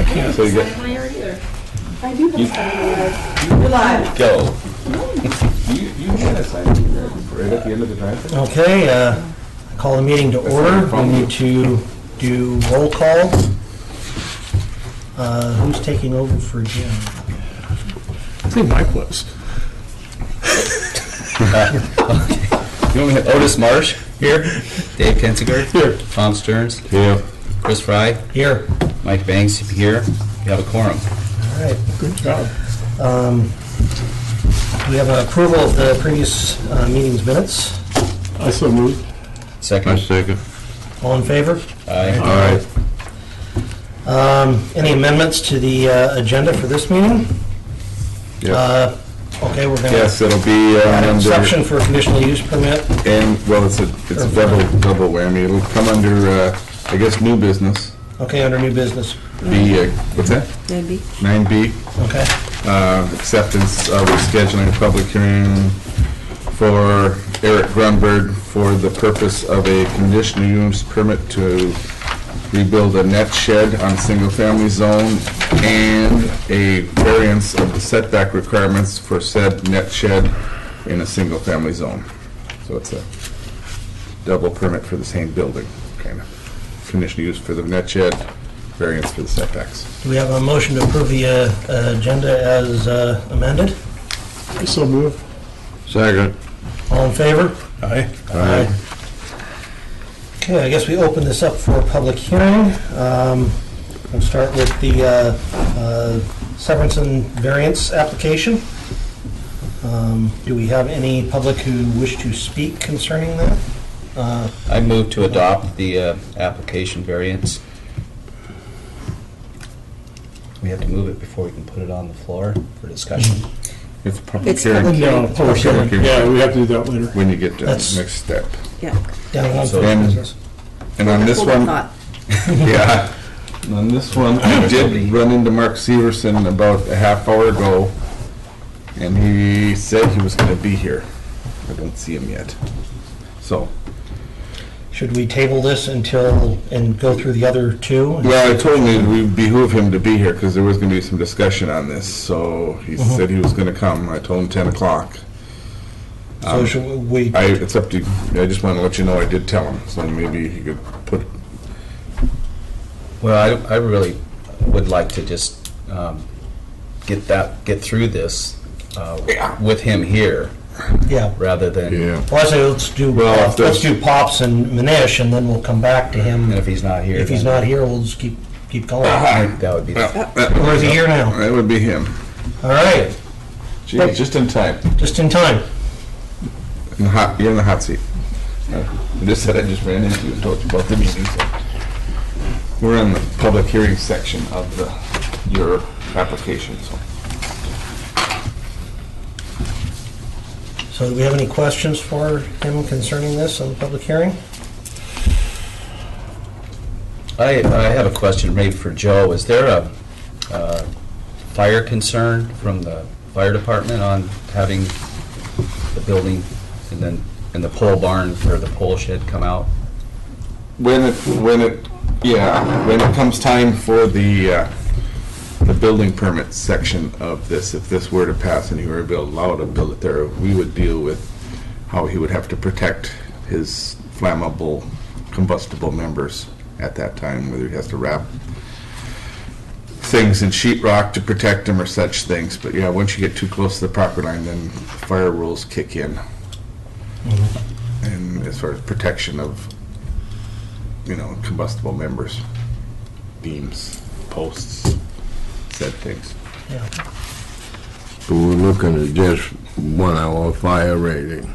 So you get, I do have something. You're live. go. You had a sign right at the end of the drive. Okay, call the meeting to order. We need to do roll call. Who's taking over for Jim? I think Mike was. You want me to Otis Marsh? Here. Dave Kensiger? Here. Tom Stearns? Yeah. Chris Fry? Here. Mike Banks here. You have a quorum. All right. Good job. We have an approval of the previous meeting's minutes. I so moved. Second. second. All in favor? Aye. All right. Any amendments to the agenda for this meeting? Yeah. Okay, we're going to Yes, it'll be add an under, exception for a conditional use permit. and, well, it's a double whammy. It'll come under, I guess, new business. Okay, under new business. B, what's that? Maybe. 9B. Okay. Acceptance of rescheduling a public hearing for Eric Grunberg for the purpose of a conditional use permit to rebuild a net shed on single-family zone and a variance of the setback requirements for said net shed in a single-family zone. So it's a double permit for the same building, kind of. Conditional use for the net shed, variance for the setbacks. Do we have a motion to approve the agenda as amended? I so moved. Second. All in favor? Aye. Aye. Okay, I guess we open this up for a public hearing. We'll start with the severance and variance application. Do we have any public who wish to speak concerning that? I move to adopt the application variance. We have to move it before we can put it on the floor for discussion. It's a public It's hearing. public No, public hearing. Yeah, we have to do that later. When you get to the That's- next step. Yeah. Down on So- first business. And on this Hold that one, thought. yeah, on this one, I did run into Mark Severson about a half hour ago, and he said he was gonna be here. I don't see him yet. So, Should we table this until, and go through the other two? well, I told him it would behoove him to be here, because there was gonna be some discussion on this, so he said he was gonna come. I told him 10 o'clock. So should we, It's up to you. I just wanna let you know I did tell him, so maybe he could put, Well, I really would like to just get through this with him here, yeah. rather than, Well, I say let's do, Well, if let's there's- do Pops and Manish, and then we'll come back to him. and if he's not here. If he's then not here, we'll just keep going. That would be, Or is he here now? that would be him. All right, Gee, just in time. just in time. You're in the hot seat. I just said I just ran into you and told you about the meeting. So we're in the public hearing section of your application. So do we have any questions for him concerning this on the public hearing? I have a question maybe for Joe. Is there a fire concern from the fire department on having the building and the pole barn or the pole shed come out? When it comes time for the building permit section of this, if this were to pass and he were allowed to build it there, we would deal with how he would have to protect his flammable, combustible members at that time, whether he has to wrap things in sheetrock to protect them or such things. But yeah, once you get too close to the property line, then fire rules kick in. And as far as protection of, combustible members, beams, posts, said things. Yeah. So we're looking at just 1 hour fire rating.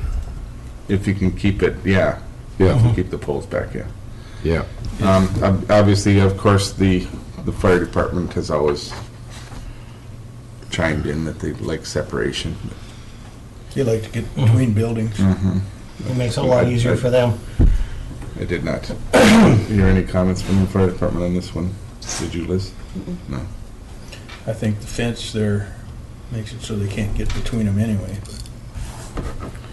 If you can keep it, yeah. Yeah. If you keep the poles back, yeah. Yeah. Obviously, of course, the fire department has always chimed in that they like separation. You like to get between buildings. It makes it a lot easier for them. I did not. Hear any comments from the fire department on this one? Did you, Liz? No. I think the fence there makes it so they can't get between them anyway.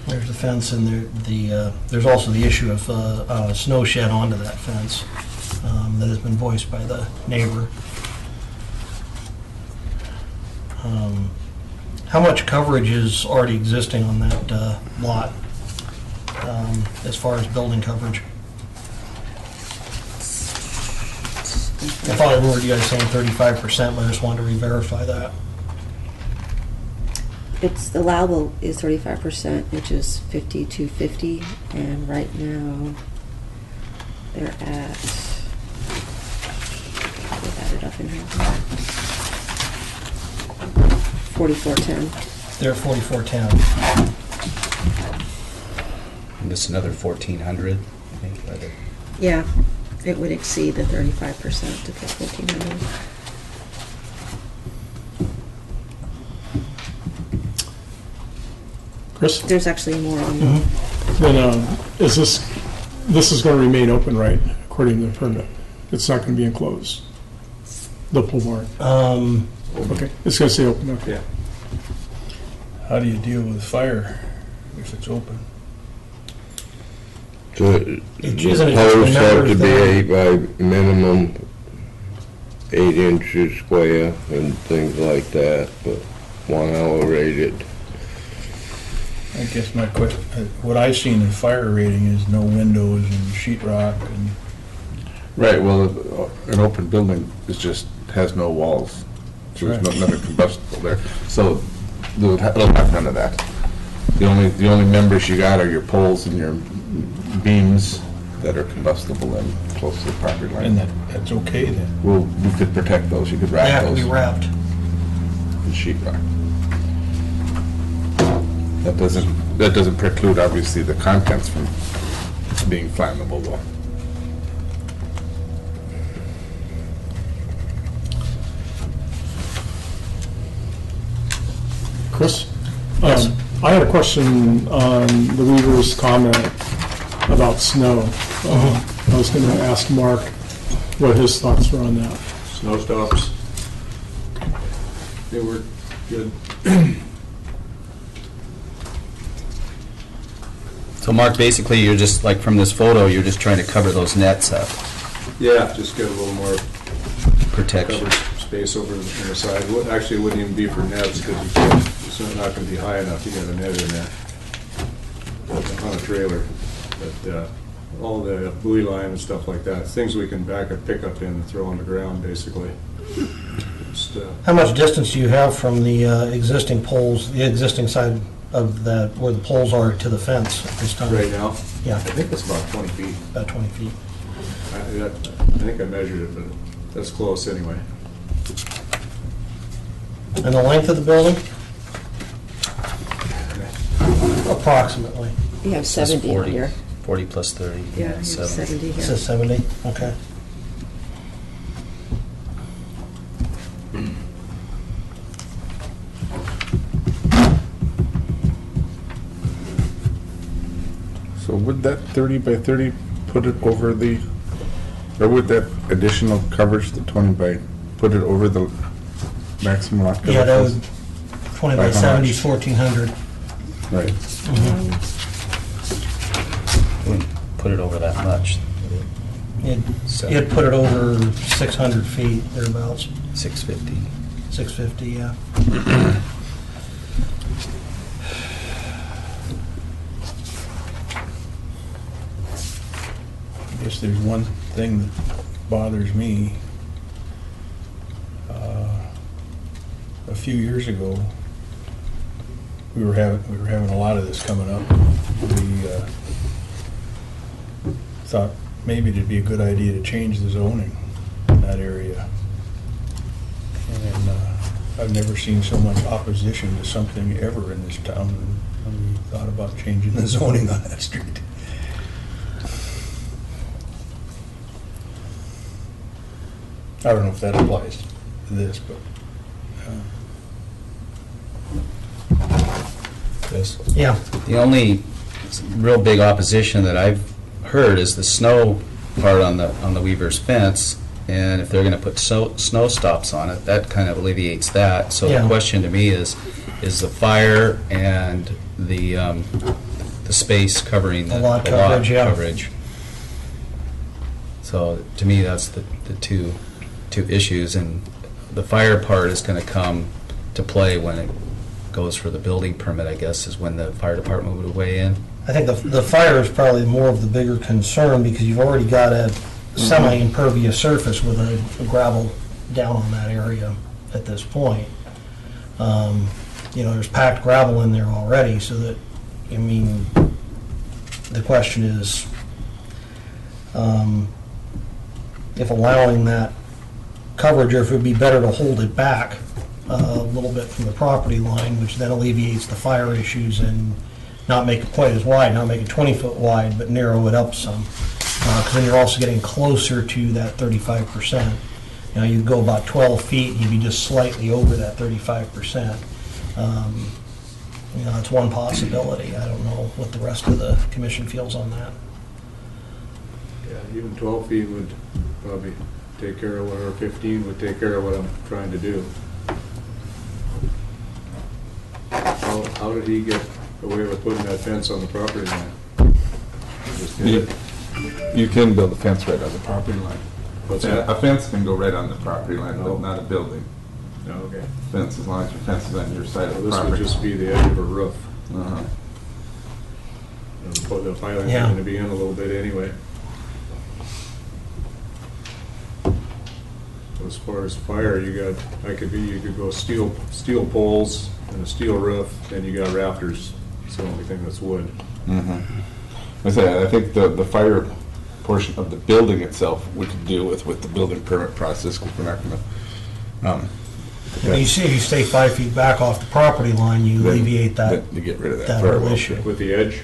There's the fence, and there's also the issue of a snow shed onto that fence that has been voiced by the neighbor. How much coverage is already existing on that lot, as far as building coverage? I thought I remembered you guys saying 35%, but I just wanted to re-verify that. It's allowable is 35%, which is 5250, and right now they're at. We'll add it up in here. 4410. They're at 4410. And this is another 1,400, I think, by the Yeah, it would exceed the 35% to get 1400. Chris? There's actually more on there. Then, is this is going to remain open, right, according to the permit? It's not going to be enclosed, the pole barn? Okay, it's going to stay open, okay. How do you deal with fire if it's open? So Isn't it the just posts have to remembered be that- 8 by minimum 8 inches square and things like that, but 1 hour rated. I guess my question, what I've seen in fire rating is no windows and sheetrock and Right, well, an open building is just, has no walls. So there's nothing combustible there. So they'll have none of that. The only members you got are your poles and your beams that are combustible and close to the property line. and that's okay then. Well, you could protect those, you could They wrap have to those be in wrapped. sheetrock. That doesn't preclude, obviously, the contents from being flammable, though. Chris? I had a question on the Weaver's comment about snow. I was going to ask Mark what his thoughts were on that. Snow stops. They were good. So Mark, basically, you're just, like from this photo, you're just trying to cover those nets up, Yeah, just get a little more protection. cover space over on the side. Actually, it wouldn't even be for nets, because it's not going to be high enough to get a net in there on a trailer. But all the buoy line and stuff like that, things we can pick up in and throw on the ground, basically. Just, How much distance do you have from the existing poles, the existing side of that, where the poles are to the fence at this time? right now, Yeah, I think it's about 20 feet. about 20 feet. I think I measured it, but that's close anyway. And the length of the building? Approximately. You have It says 70 40, here. 40 plus 30. Yeah, you have 70 It here. says 70, okay. So would that 30 by 30 put it over the, or would that additional coverage, the 20 by, put it over the maximum lot coverage? Yeah, that would, 20 by By how 70 much? is 1,400. Right. Wouldn't put it over that much, You'd put it over 600 feet, thereabouts, 650. 650, yeah. I guess there's one thing that bothers me. A few years ago, we were having a lot of this coming up. We thought maybe it'd be a good idea to change the zoning in that area. And I've never seen so much opposition to something ever in this town when we thought about changing the zoning on that street. I don't know if that applies to this, but. Yes. Yeah, The only real big opposition that I've heard is the snow part on the Weaver's fence, and if they're going to put snow stops on it, that kind of alleviates that. So Yeah. the question to me is the fire and the space covering The lot coverage, yeah. coverage. So to me, that's the two issues, and the fire part is going to come to play when goes for the building permit, I guess, is when the fire department would weigh in. I think the fire is probably more of the bigger concern because you've already got a semi-impervious surface with a gravel down on that area at this point. There's packed gravel in there already, so that, I mean, the question is, if allowing that coverage, or if it would be better to hold it back a little bit from the property line, which then alleviates the fire issues and not make it quite as wide, not make it 20-foot wide, but narrow it up some. Because then you're also getting closer to that 35%. You'd go about 12 feet, you'd be just slightly over that 35%. That's one possibility. I don't know what the rest of the commission feels on that. Yeah, even 12 feet would probably take care of what, or 15 would take care of what I'm trying to do. How did he get away with putting that fence on the property line? Just did it? You can build a fence right on the property line. What's Yeah, that? a fence can go right on the property line, Oh. but not a building. Oh, okay. Fence, as long as your fence is on your side of Well, the this would property. just be the edge of a roof. Uh-huh. The piling's Yeah. going to be in a little bit anyway. As far as fire, you could go steel poles and a steel roof, then you got rafters. It's the only thing that's wood. I think the fire portion of the building itself we could deal with the building permit process, because we're not gonna, You see, if you stay 5 feet back off the property line, you alleviate that You get rid of that. that fire whole well. issue. With the edge?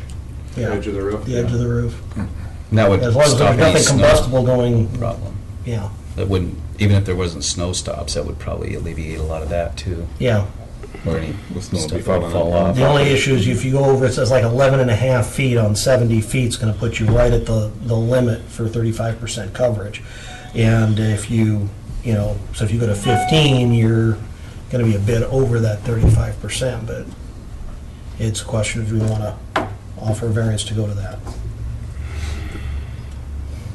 Yeah. Edge of the roof? the edge of the roof. And that would As long as stop there's any nothing snow combustible going, problem. yeah, That wouldn't, even if there wasn't snow stops, that would probably alleviate a lot of that too. yeah. Or any The snow will be stuff that falling would fall on off. The only issue is if you go over, it says like 11 and a half feet on 70 feet, it's going to put you right at the limit for 35% coverage. And if you so if you go to 15, you're going to be a bit over that 35%, but it's a question if we want to offer a variance to go to that.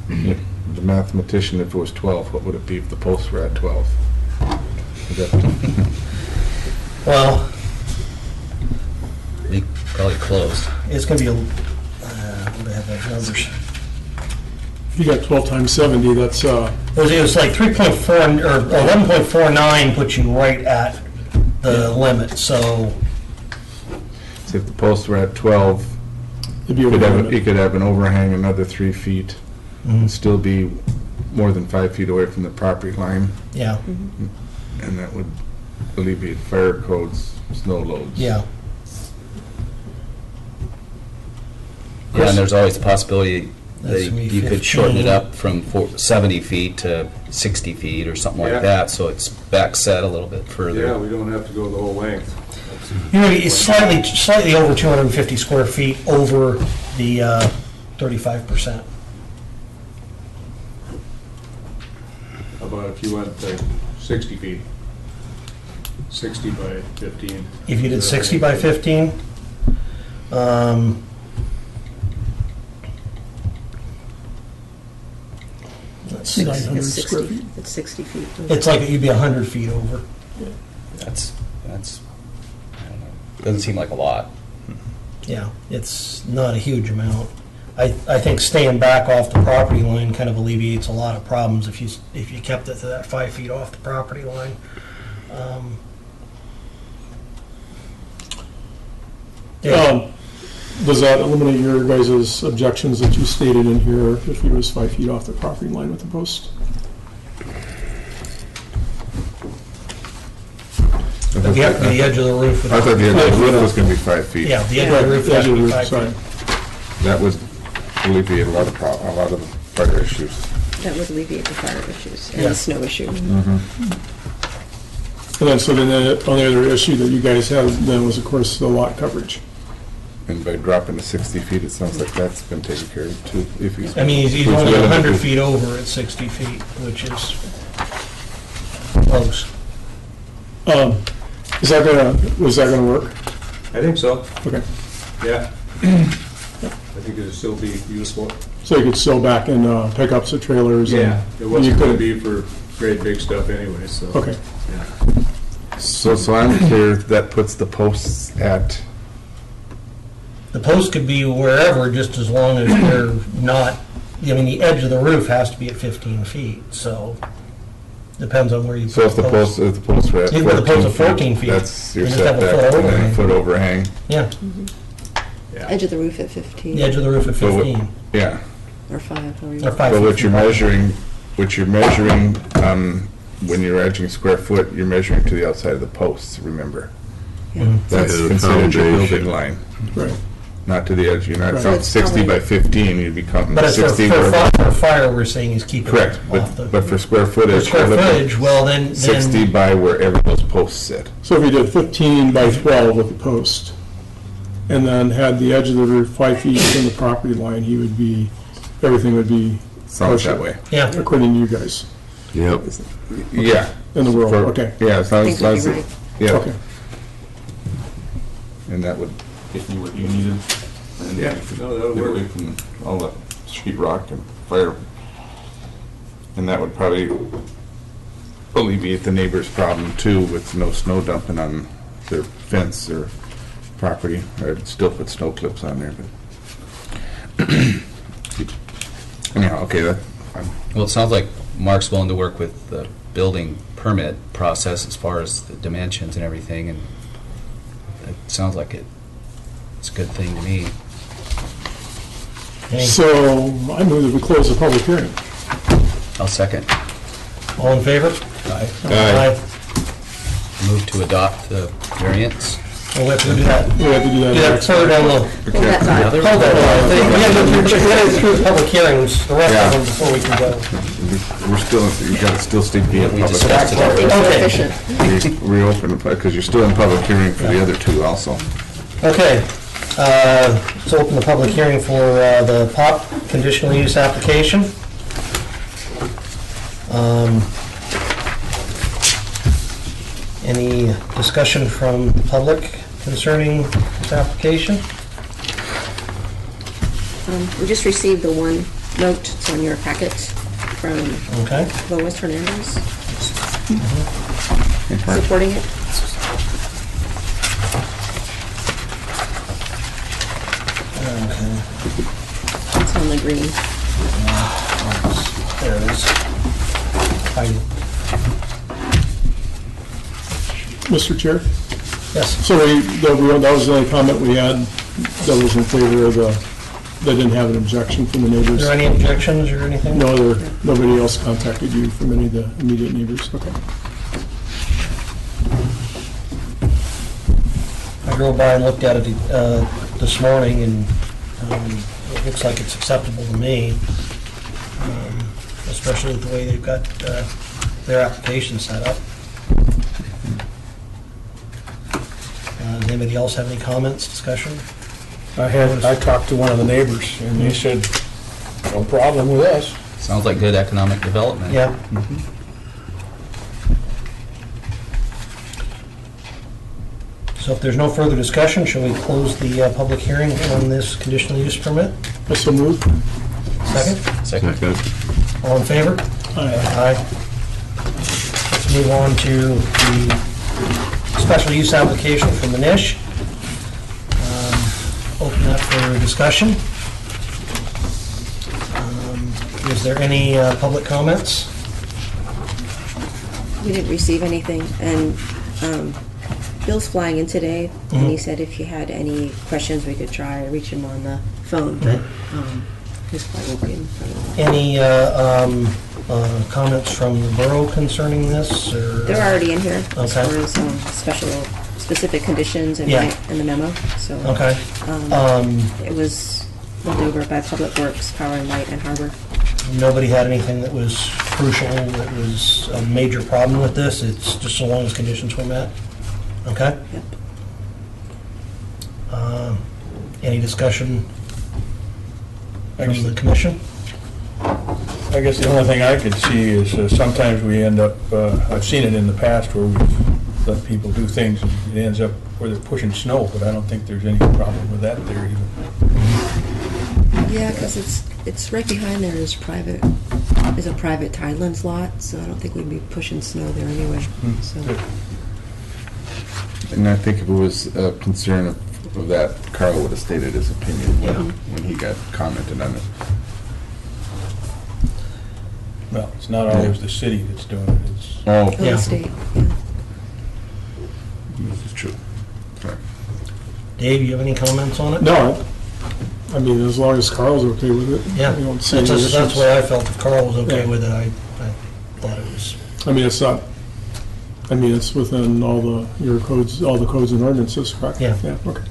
The mathematician, if it was 12, what would it be if the posts were at 12? Well, They probably closed. it's going to be what do I have those numbers? If you got 12 times 70, that's, It was like 3.4 or 11.49 puts you right at the limit, so See, if the posts were at 12, it'd be you over could the have, you limit. could have an overhang another 3 feet, and still be more than 5 feet away from the property line, yeah, and that would alleviate fire codes, snow loads. yeah. Yeah, and there's always the possibility That's that gonna be you could shorten it 15. up from 70 feet to 60 feet or something Yeah. like that, so it's back set a little bit Yeah, further. we don't have to go the whole length. It's slightly over 250 square feet over the 35%. How about if you went to 60 feet? 60 by 15. If you did 60 by 15, let's see, 900 It's square 60, feet. it's 60 feet. it's like you'd be 100 feet over. That's, I don't know, doesn't seem like a lot. Yeah, it's not a huge amount. I think staying back off the property line kind of alleviates a lot of problems if you kept it to that 5 feet off the property line. Yeah, Does that eliminate your guys' objections that you stated in here if he was 5 feet off the property line with the post? the edge of the roof. I thought the edge of the roof was going to be 5 feet. Yeah, the edge of the roof has Edge to of the be roof, 5 sorry. feet. That would alleviate a lot of the fire issues. That would alleviate the fire issues and Yeah. the snow issue. And then, so then the only other issue that you guys had then was, of course, the lot coverage. And by dropping to 60 feet, it sounds like that's been taken care of too. If he's, I mean, he's who's only willing to 100 do- feet over at 60 feet, which is close. Was that gonna work? I think so, Okay, yeah. I think it'd still be useful. so you could still back and pick up some trailers and. It and you wasn't gonna could- be for great big stuff anyway, so. Okay, Yeah. So I'm clear, that puts the posts at, The post could be wherever, just as long as they're not, I mean, the edge of the roof has to be at 15 feet, so depends on where you so put if the posts were at You can put the post at 14 feet. That's your And just have a setback, foot and then a overhang. foot overhang. Yeah, Edge of the roof at 15. the edge of the roof at But what- 15, Yeah, Or 5, or or 5 but feet. what you're measuring, when you're edging square foot, you're measuring to the outside of the posts, remember? Mhm. That's Yeah, the considered your foundation. building line, Right. not to the edge. You're not Right. counting So it's 60 by probably- 15, you'd be counting But it's 60. for fire, we're saying is keep it Correct, off the. but for square For footage. square we're looking at footage, well, then. 60 by wherever those posts sit. So if you did 15 by 12 with the post, and then had the edge of the roof 5 feet from the property line, he would be, everything would be Sounds that way. Yeah, according to you guys Yep. Yeah. in the world, For- okay. Yeah, as I long think as, you'd be right. yeah, Okay. and that would get you what you needed. And Yeah, no, that'll get work. away from all the sheet rock and fire. And that would probably alleviate the neighbor's problem too, with no snow dumping on their fence or property. I'd still put snow clips on there, but. Anyhow, okay, that, fine. Well, it sounds like Mark's willing to work with the building permit process as far as the dimensions and everything, and it sounds like it's a good thing to me. okay. So I move that we close the public hearing. I'll second. All in favor? Aye. Move to adopt the variance. Well, we have to do that. We have to do that Do that next. third on the, Hold that thought. Another- hold that, we gotta go through public hearings, the rest Yeah. of them before we can go. We're still, you gotta still stay be in We public. discussed it Being already. so Okay. efficient. Reopen, because you're still in public hearing for the other two also. Okay, let's open the public hearing for the POP conditional use application. Any discussion from the public concerning this application? We just received the one note, it's on your packet, from Okay, Lois Hernandez, supporting it. It's on the green. there it is. Mr. Chair? Yes, So that was the only comment we had that was in favor of that didn't have an objection from the is neighbors? there any objections or anything? Nobody else contacted you from any of the immediate neighbors? Okay. I drove by and looked at it this morning, and it looks like it's acceptable to me, especially with the way they've got their application set up. Does anybody else have any comments, discussion? I talked to one of the neighbors, and they said, no problem with us. Sounds like good economic development. Yeah. So if there's no further discussion, shall we close the public hearing on this conditional use permit? I so move. Second? Second. Second. All in favor? Aye. Aye. Let's move on to the special use application from Manish. Open that for discussion. Is there any public comments? We didn't receive anything, and Bill's flying in today, and he Mhm. said if you had any questions, we could try to reach him on the phone, but his flight will be in front of him. Any comments from the borough concerning this, or? They're already in here as Okay. far as special, specific conditions in Yeah. in the memo, so. Okay. It was looked over by Public Works, Power and Light, and Harbor. Nobody had anything that was crucial, that was a major problem with this? It's just so long as conditions were met? Okay. Yep. Any discussion I from guess- the commission? I guess the only thing I could see is sometimes we end up, I've seen it in the past where we've let people do things and it ends up where they're pushing snow, but I don't think there's any problem with that there either. Yeah, because it's right behind there is a private Tidelands lot, so I don't think we'd be pushing snow there anyway, so. Good. And I think if it was a concern of that, Carl would have stated his opinion when he got commented on it. Well, it's not always the city that's doing it, it's, Oh, Oh, Yeah. the state, yeah. this is true. Sorry. Dave, you have any comments on it? No, I mean, as long as Carl's okay with it. Yeah, I don't see that's any that's issues. the way I felt. If Carl was okay Yeah. with it, I thought it was, I mean, it's not, I mean, it's within all your codes, all the codes and ordinances, correct? Yeah. Yeah, okay.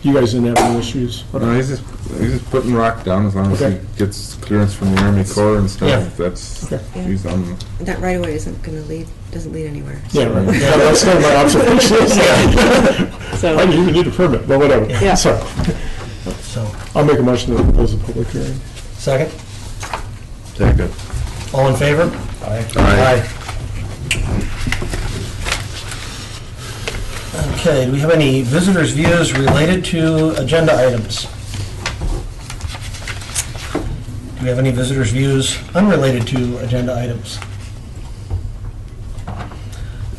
You guys didn't have any issues? No, he's just putting rock down as long as Okay. he gets clearance from the Army Corps and Yeah. stuff. That's, Okay. he's on, That right away isn't gonna lead, doesn't lead anywhere. Yeah, right. Yeah, that's kind of my observation. I So, didn't even need a permit, but whatever. Yeah. Sorry. so, I'll make a motion to close the public hearing. second? Second. All in favor? Aye. Okay, do we have any visitors' views related to agenda items? Do we have any visitors' views unrelated to agenda items?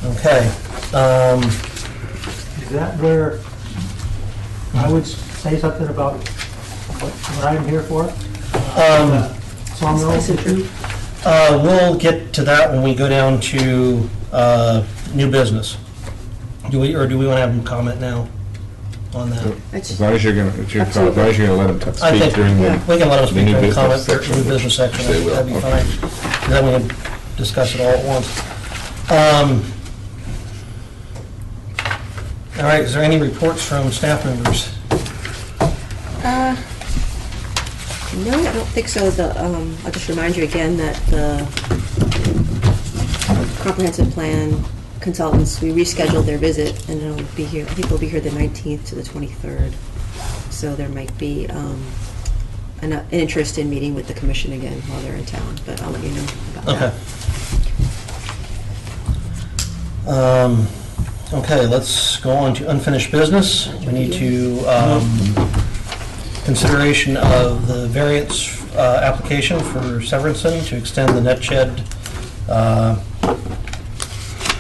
Okay, Is that where I would say something about what I'm here for? Sawmill issue? we'll get to that when we go down to new business. Do we want to have them comment now on that? as long as you're gonna, it's your call, as long as you're gonna let him I speak think during the. we can let them speak new during the business comment, section, new business section, they will, that'd be okay. fine. Then we can discuss it all at once. All right, is there any reports from staff members? no, I don't think so. I'll just remind you again that the comprehensive plan consultants, we rescheduled their visit, and they'll be here, I think they'll be here the 19th to the 23rd. So there might be an interest in meeting with the commission again while they're in town, but I'll let you know about that. Okay. Okay, let's go on to unfinished business. We need to, consideration of the variance application for Severinsen to extend the net shed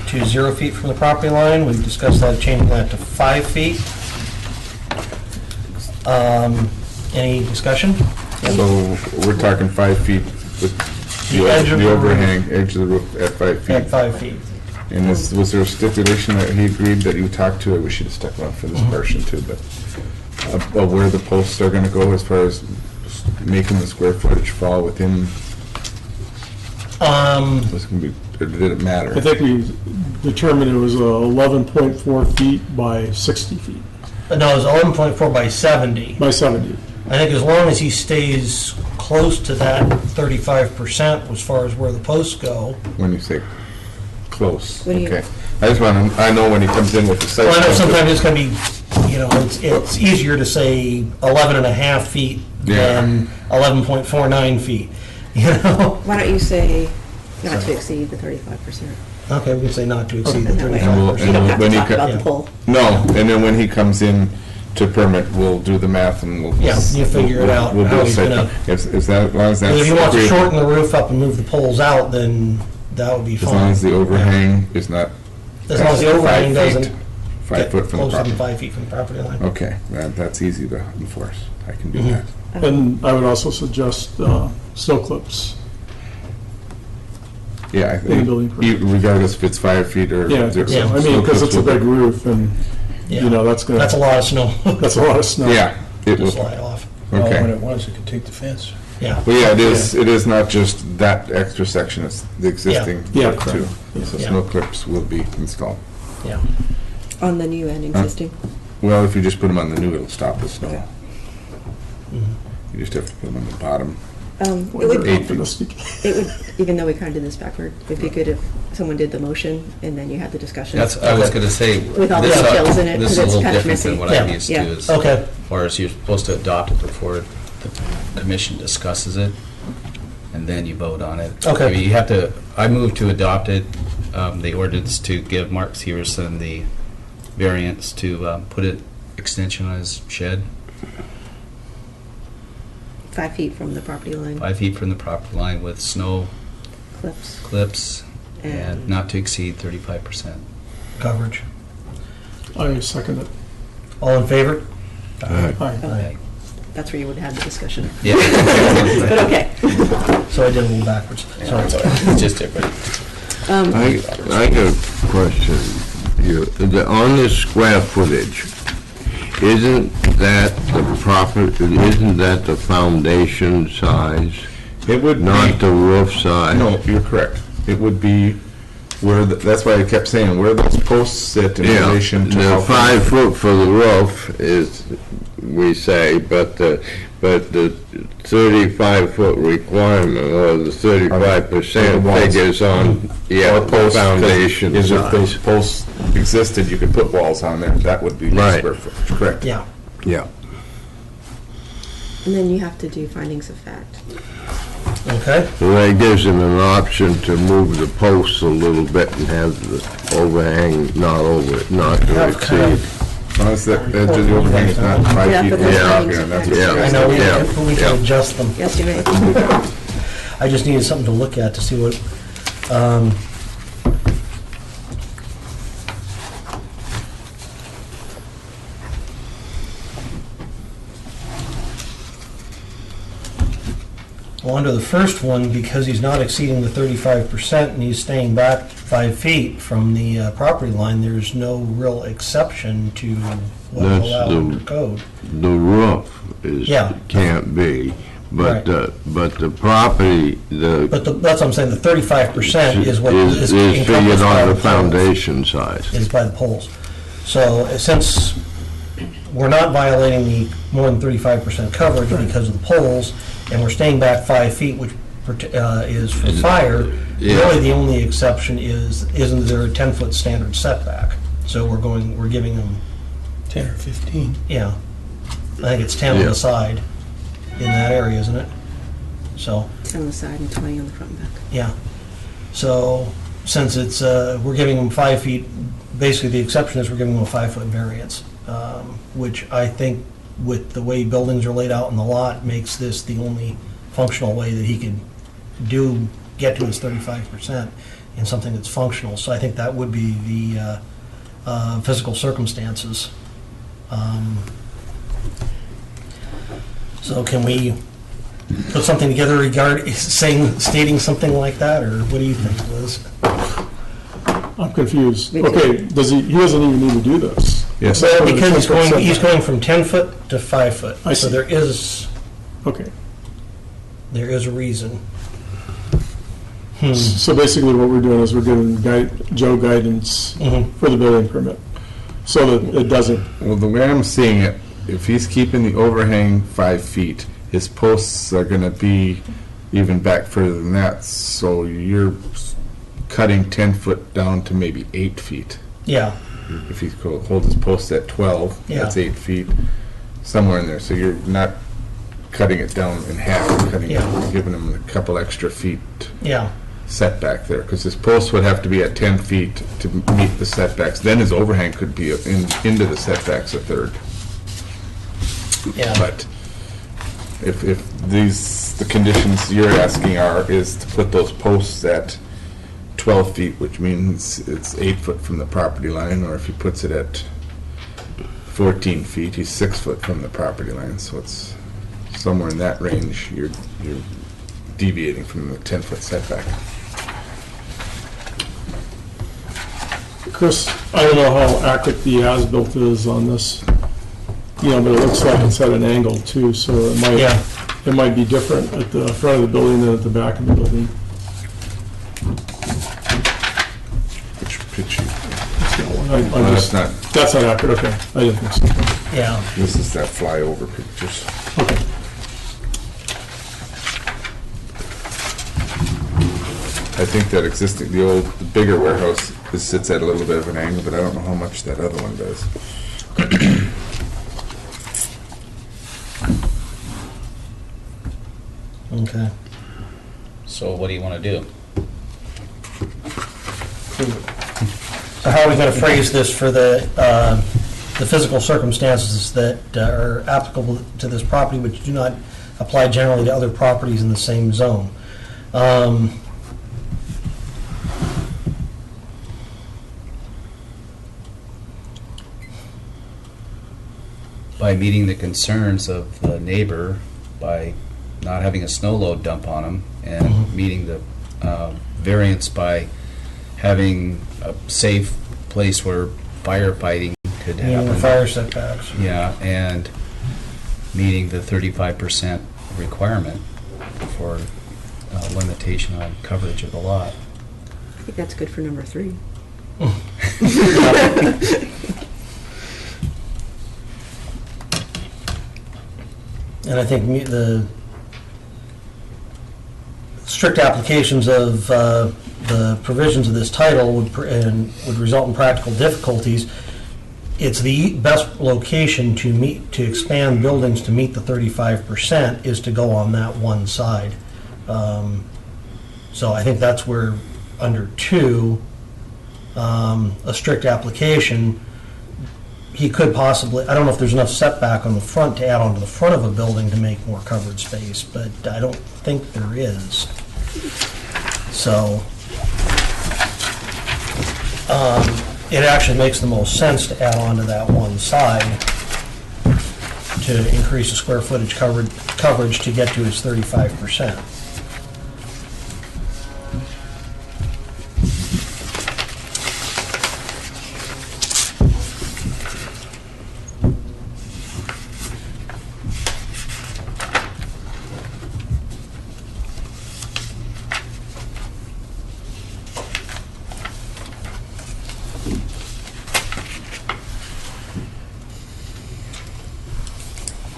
to 0 feet from the property line. We've discussed that, changing that to 5 feet. Any discussion? So we're talking 5 feet with The edge of the the overhang, edge of the roof at 5 feet. At 5 feet. And was there a stipulation that he agreed that you talked to? I wish you'd have stuck around for this portion too, but of where the posts are gonna go as far as making the square footage fall within, was gonna be, or did it matter? I think we determined it was 11.4 feet by 60 feet, No, it was 11.4 by 70. by 70. I think as long as he stays close to that 35% as far as where the posts go. When you say close, What do you- okay. I just want to, I know when he comes in with the site. Well, I know plan, sometimes it's going to be, it's easier to say 11 and a half feet Yeah. than 11.49 feet, you know? Why don't you say not to exceed the 35%? Okay, we can say not to exceed the And that way, 35%. you don't have when to he talk co- about the Yeah. poll. No, and then when he comes in to permit, we'll do the math and we'll. Yeah, you figure it out We'll do how a he's site gonna- plan. Is that, as long as that's. If he wants to agreeable, shorten the roof up and move the poles out, then that would be as fine. long as the overhang is not. As long as the 5 overhang feet, doesn't 5 get foot from the closer than property. 5 feet from the property line. Okay, that's easy to enforce. I can do Mhm. that. And I would also suggest snow clips. Yeah, I In the building think, regardless if it's 5 feet or. Yeah, zero- Yeah. I mean, because it's a big roof and, Yeah. you know, that's gonna. That's a lot of snow That's a lot of snow. Yeah, it to will, slide off. well, when okay. it was, it could take the fence. Yeah. Well, yeah, it is not just that extra section, it's the existing Yeah, work too. So Yeah. snow clips will be installed. Yeah. On the new and existing? Well, if you just put them on the new, it'll stop the snow. Okay. Mhm. You just have to put them on the bottom. It Well, would, they're 8 feet. optimistic. it would, even though we kind of did this backward, it'd be good if someone did the motion and then you had the discussion. That's, I was gonna say. With all the this, details in it, This is 'cause a it's little kind of different than messy. what Yeah. I'm used to, Yeah. is, Okay. as far as you're supposed to adopt it before the commission discusses it, and then you vote on it. Okay. I mean, you have to, I move to adopt it, the ordinance to give Mark Severson the variance to put it, extension on his shed, 5 feet from the property line, 5 feet from the property line with snow clips. clips and not to exceed 35%. Coverage. I second it. All in favor? Aye. Okay. That's where you would have the discussion. Yeah. But okay. So I did a little backwards. Sorry. It's just different. I got a question. On the square footage, isn't that the foundation size, It would not be, the roof size? no, you're correct. It would be where, that's why I kept saying, where those posts sit in Yeah, relation to the how. 5 foot for the roof is, we say, but the 35 foot requirement, or the 35% walls. figures on, yeah, Or the posts, 'cause foundation is if those size. posts existed, you could put walls on there, that would be the Right. square footage, correct? Yeah. Yeah. And then you have to do findings of fact. Okay. So that gives them an option to move the posts a little bit and have the overhang not to Have kind exceed. As long as the edge of the overhang is not 5 Yeah, feet but from the those property findings line, of that's fact. what you Yeah. I guys know do. we Yeah. can, we Yeah. can adjust them. Yes, you may. I just needed something to look at to see what, well, under the first one, because he's not exceeding the 35% and he's staying back 5 feet from the property line, there's no real exception to what That's allowed the- under code. The roof is, Yeah. can't be, Right. but the property, But that's what I'm saying, the 35% is what is is figured encompassed by on the poles. foundation size. Is by the poles. So since we're not violating the more than 35% coverage because of the poles, and we're staying back 5 feet, which is for fire, Yeah. really the only exception isn't there a 10-foot standard setback? So we're giving them, 10 or 15. yeah, I think it's 10 on Yeah. the side in that area, isn't it? So, 10 on the side and 20 on the front and back. yeah. So since it's, we're giving them 5 feet, basically the exception is we're giving them a 5-foot variance, which I think with the way buildings are laid out in the lot makes this the only functional way that he could get to his 35% in something that's functional. So I think that would be the physical circumstances. So can we put something together stating something like that, or what do you think, Liz? I'm confused. Me too. Okay, he doesn't even need to do this. Yes. Well, because he's Setback. going from 10 foot to 5 foot. I So see. there is Okay. a reason. So basically what we're doing is we're giving Joe guidance Mhm. for the building permit, so that it doesn't, Well, the way I'm seeing it, if he's keeping the overhang 5 feet, his posts are gonna be even back further than that, so you're cutting 10 foot down to maybe 8 feet. Yeah, If he holds his posts at 12, that's Yeah. 8 feet, somewhere in there, so you're not cutting it down in half, you're Yeah. giving him a couple extra feet yeah, setback there, because his post would have to be at 10 feet to meet the setbacks, then his overhang could be into the setbacks a third. yeah. But if the conditions you're asking is to put those posts at 12 feet, which means it's 8 foot from the property line, or if he puts it at 14 feet, he's 6 foot from the property line, so it's somewhere in that range, you're deviating from the 10-foot setback. Chris, I don't know how accurate the as-built is on this, but it looks like it's at an angle too, so Yeah. it might be different at the front of the building than at the back of the building. Which picture? That's not, That's not accurate, okay, I didn't think so. Yeah, this is that flyover pictures. Okay. I think that the bigger warehouse sits at a little bit of an angle, but I don't know how much that other one does. okay. So what do you want to do? So how are we going to phrase this for the physical circumstances that are applicable to this property, which do not apply generally to other properties in the same zone? by meeting the concerns of the neighbor by not having a snow load dump on them, and Mhm. meeting the variance by having a safe place where firefighting could Meaning the happen. fire setbacks. Yeah, and meeting the 35% requirement for limitation on coverage of the lot. I think that's good for number 3. And I think the strict applications of the provisions of this title would result in practical difficulties. It's the best location to expand buildings to meet the 35% is to go on that one side. So I think that's where, under 2, a strict application, he could possibly, I don't know if there's enough setback on the front to add onto the front of a building to make more coverage space, but I don't think there is. So, it actually makes the most sense to add on to that one side to increase the square footage coverage to get to its 35%.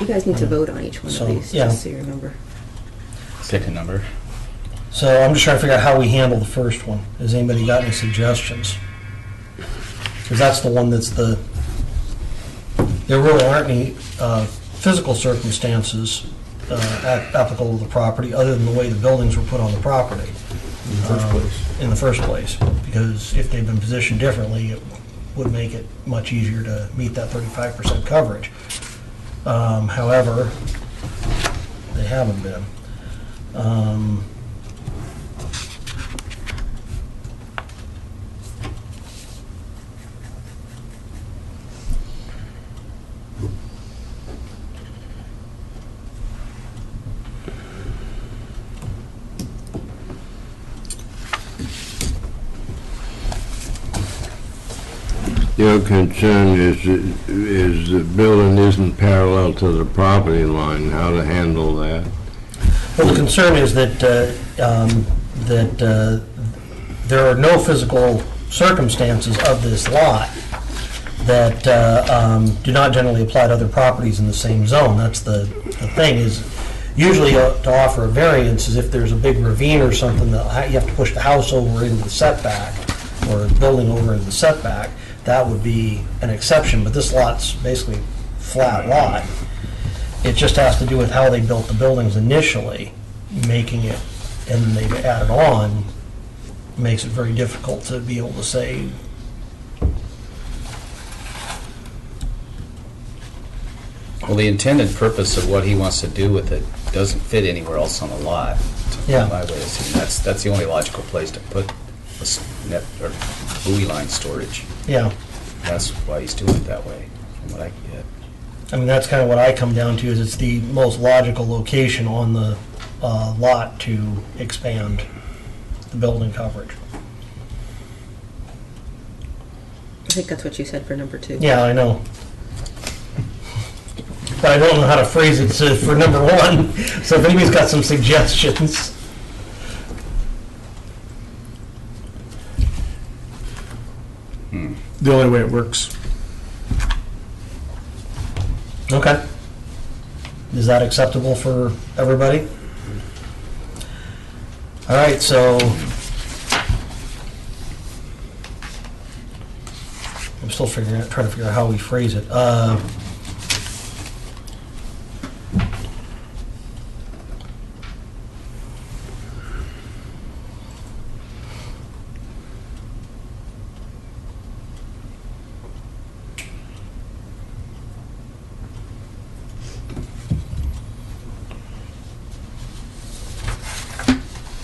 You guys need to vote on each one So, of these, yeah. just so you remember. Pick a number. So I'm just trying to figure out how we handle the first one. Has anybody got any suggestions? Because that's the one that's there really aren't any physical circumstances applicable to the property other than the way the buildings were put on the property. In the first place. In the first place. Because if they'd been positioned differently, it would make it much easier to meet that 35% coverage. However, they haven't been. Your concern is the building isn't parallel to the property line, how to handle that? Well, the concern is that, there are no physical circumstances of this lot that do not generally apply to other properties in the same zone. That's the thing is, usually to offer a variance is if there's a big ravine or something that you have to push the house over into the setback or the building over into the setback. That would be an exception, but this lot's basically flat lot. It just has to do with how they built the buildings initially, making it, and then they've added on, makes it very difficult to be able to say, Well, the intended purpose of what he wants to do with it doesn't fit anywhere else on the lot. Yeah. My way of seeing it. That's the only logical place to put net or buoy line storage. yeah. That's why he's doing it that way, from what I get. I mean, that's kind of what I come down to, is it's the most logical location on the lot to expand the building coverage. I think that's what you said for number 2. Yeah, I know. But I don't know how to phrase it for number 1, so if anybody's got some suggestions. The only way it works. Okay. Is that acceptable for everybody? All right, so I'm still trying to figure out how we phrase it.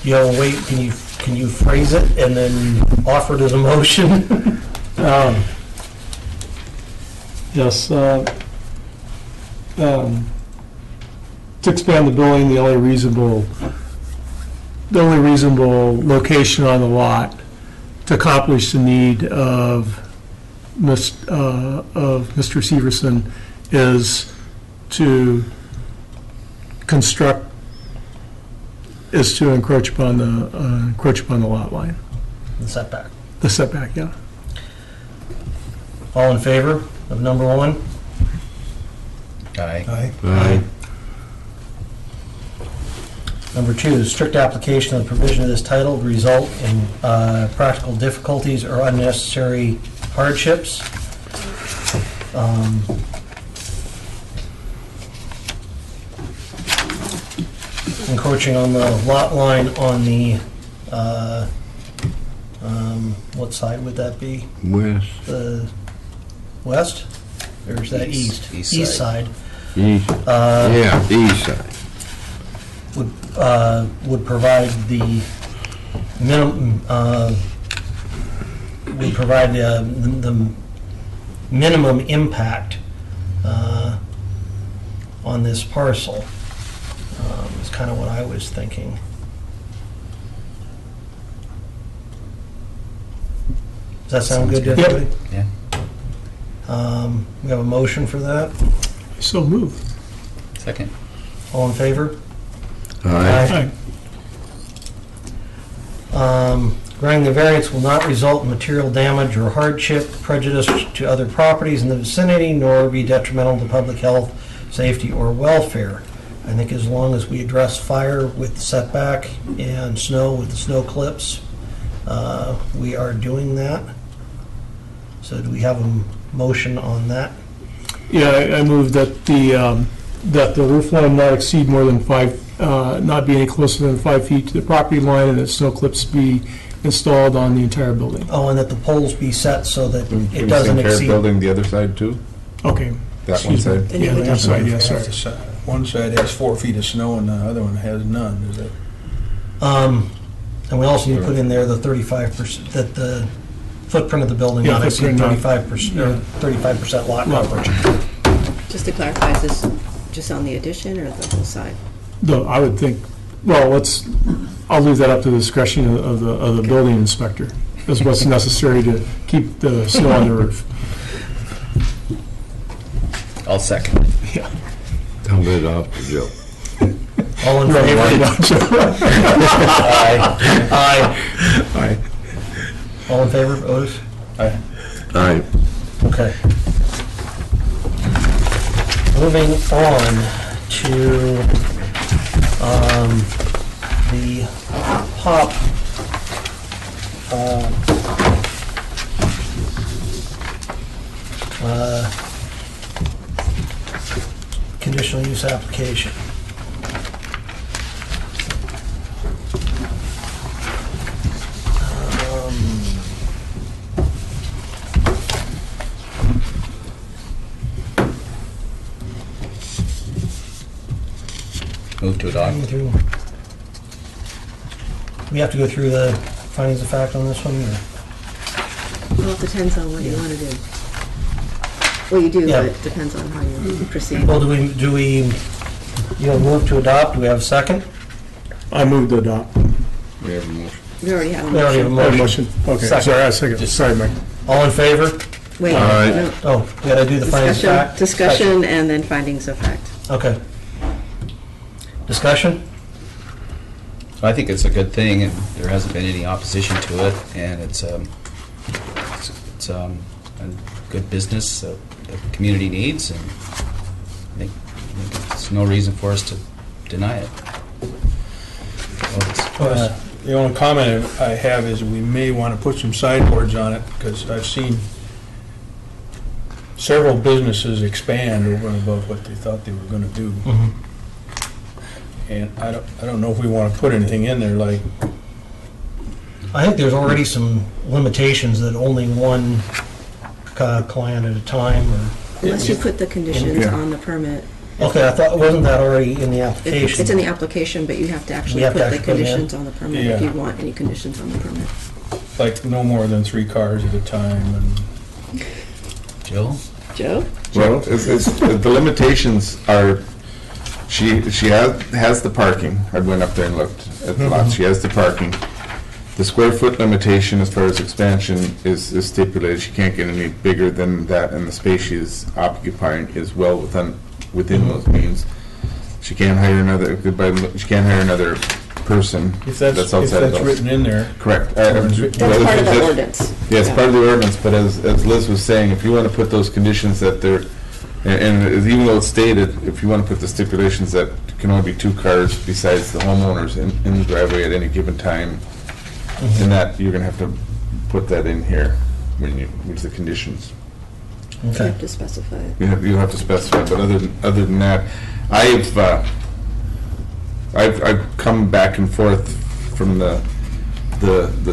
You know, wait, can you phrase it and then offer it as a motion? Yes, to expand the building, the only reasonable location on the lot to accomplish the need of Mr. Severson is to encroach upon the lot line, The setback. the setback, yeah. All in favor of number 1? Aye. Aye. Number 2, strict application of the provision of this title would result in practical difficulties or unnecessary hardships. Encroaching on the lot line on the, what side would that be? West, The west? Or is that east? East side. east, Uh, yeah, east side. would provide the minimum, would provide the minimum impact on this parcel. Is kind of what I was thinking. Does that sound good to Sounds everybody? Yeah. We have a motion for that. So move. Second. All in favor? Aye. Granting the variance will not result in material damage or hardship, prejudice to other properties in the vicinity, nor be detrimental to public health, safety, or welfare. I think as long as we address fire with setback and snow with the snow clips, we are doing that. So do we have a motion on that? Yeah, I move that the roof line not exceed more than not be any closer than 5 feet to the property line, and that snow clips be installed on the entire building. Oh, and that the poles be set so that Can it we doesn't compare exceed. building the other side too? Okay. That one Excuse me. side? And you Yeah, would the have other side, to- yeah, sorry. One side has 4 feet of snow and the other one has none, is it? And we also need to put in there the 35%, that the footprint of the building Yeah, not exceed footprint, 35%, or 35% lot coverage. Just to clarify, is this just on the addition or the whole side? No, I would think, well, I'll leave that up to the discretion of the building inspector, as what's necessary to keep the snow on the roof. I'll second. Yeah. Tell it off to Joe. All in Right, favor? Aye. Aye. Aye. All in favor, Otis? Aye. Aye. Okay. Moving on to the POP. Conditional use application. Move to adopt. We have to go through the findings of fact on this one, or? Well, it depends on what you want to do. Well, you do, Yeah. but it depends on how you proceed. Well, do we, move to adopt? Do we have a second? I move to adopt. We have a motion. We already have a We already have a motion. motion. Okay, Second. sorry, I second. Sorry, Mike. All in favor? Wait, Aye. no. Oh, we gotta do the findings of fact? Discussion and then findings of fact. Okay. Discussion? I think it's a good thing, and there hasn't been any opposition to it, and it's a good business that the community needs, and I think there's no reason for us to deny it. Well, it's- The only comment I have is we may want to put some sideboards on it, because I've seen several businesses expand over and above what they thought they were going to do. And I don't know if we want to put anything in there like, I think there's already some limitations that only one client at a time, or, Unless you put the conditions Yeah. on the permit. okay, I thought, wasn't that already in the application? It's in the application, but you have to actually We have to put the actually put it in. conditions on the permit if Yeah. you want any conditions on the permit. like no more than 3 cars at a time, and Jill? Joe? Well, the limitations are, she has the parking. I went up there and looked at the lot. She has the parking. The square foot limitation as far as expansion is stipulated. She can't get any bigger than that, and the space she's occupying is well within those means. She can't hire another person If that's outside of those. written in there. Correct. That's part of the ordinance. Yeah, it's part of the ordinance, but as Liz was saying, if you want to put those conditions that they're, and even though it's stated, if you want to put the stipulations that can only be 2 cars besides the homeowners in the driveway at any given time, then that, you're going to have to put that in here with the conditions. You Okay. have to specify it. You have to specify, but other than that, I've come back and forth from the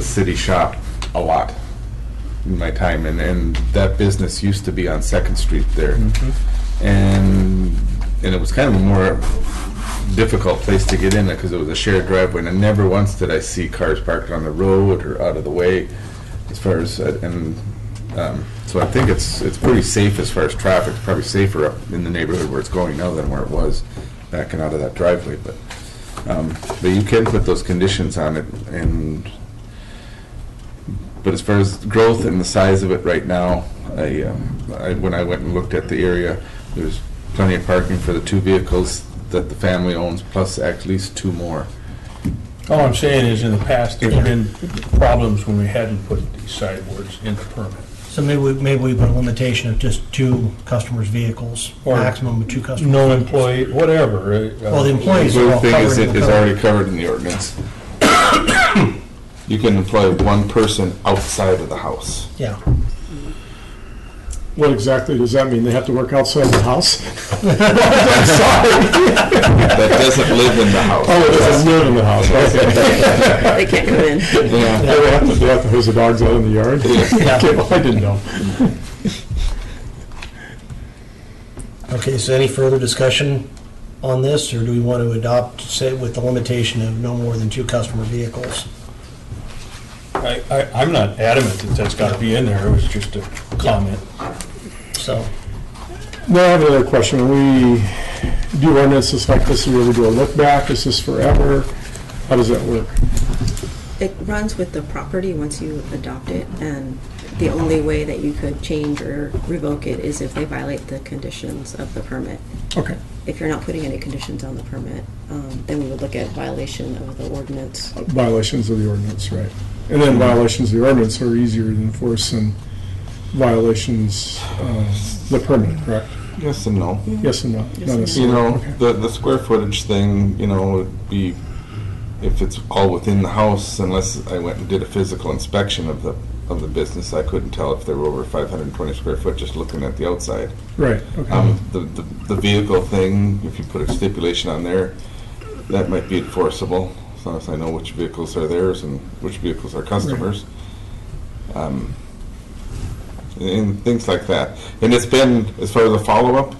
city shop a lot in my time, and that business used to be on 2nd Street there, and it was kind of a more difficult place to get in there because it was a shared driveway, and never once did I see cars parked on the road or out of the way, as far as so I think it's pretty safe as far as traffic. It's probably safer up in the neighborhood where it's going now than where it was backing out of that driveway, but you can put those conditions on it, but as far as growth and the size of it right now, when I went and looked at the area, there's plenty of parking for the 2 vehicles that the family owns, plus at least 2 more. All I'm saying is, in the past, there's been problems when we hadn't put these sideboards in the permit. So maybe we put a limitation of just 2 customers' vehicles, Or maximum of 2 customers. No employee, whatever. Well, the employees The are good all thing is covered in it the is code. already covered in the ordinance. You can employ 1 person outside of the house. Yeah. What exactly does that mean? They have to work outside the house? That doesn't live in the house. Oh, it doesn't live in the house, okay. They can't come in. Yeah. They have to hose the dogs out in the yard? Okay, well, I didn't know. Okay, so any further discussion on this, or do we want to adopt, say, with the limitation of no more than 2 customer vehicles? I'm not adamant that that's got to be in there. It was just a comment. So, Now, I have another question. When we do ordinances like this, do we ever do a look back? Is this forever? How does that work? It runs with the property once you adopt it, and the only way that you could change or revoke it is if they violate the conditions of the permit. Okay. If you're not putting any conditions on the permit, then we would look at violation of the ordinance. Violations of the ordinance, right. And then violations of the ordinance are easier to enforce than violations of the permit, correct? Yes and no. Yes and no? Yes Not and necessarily. You know, the square footage thing, would be, if it's all within the house, unless I went and did a physical inspection of the business, I couldn't tell if they were over 520 square foot just looking at the outside. Right, okay. The vehicle thing, if you put a stipulation on there, that might be enforceable, as long as I know which vehicles are theirs and which vehicles are customers. And things like that. And it's been, as far as the follow-up,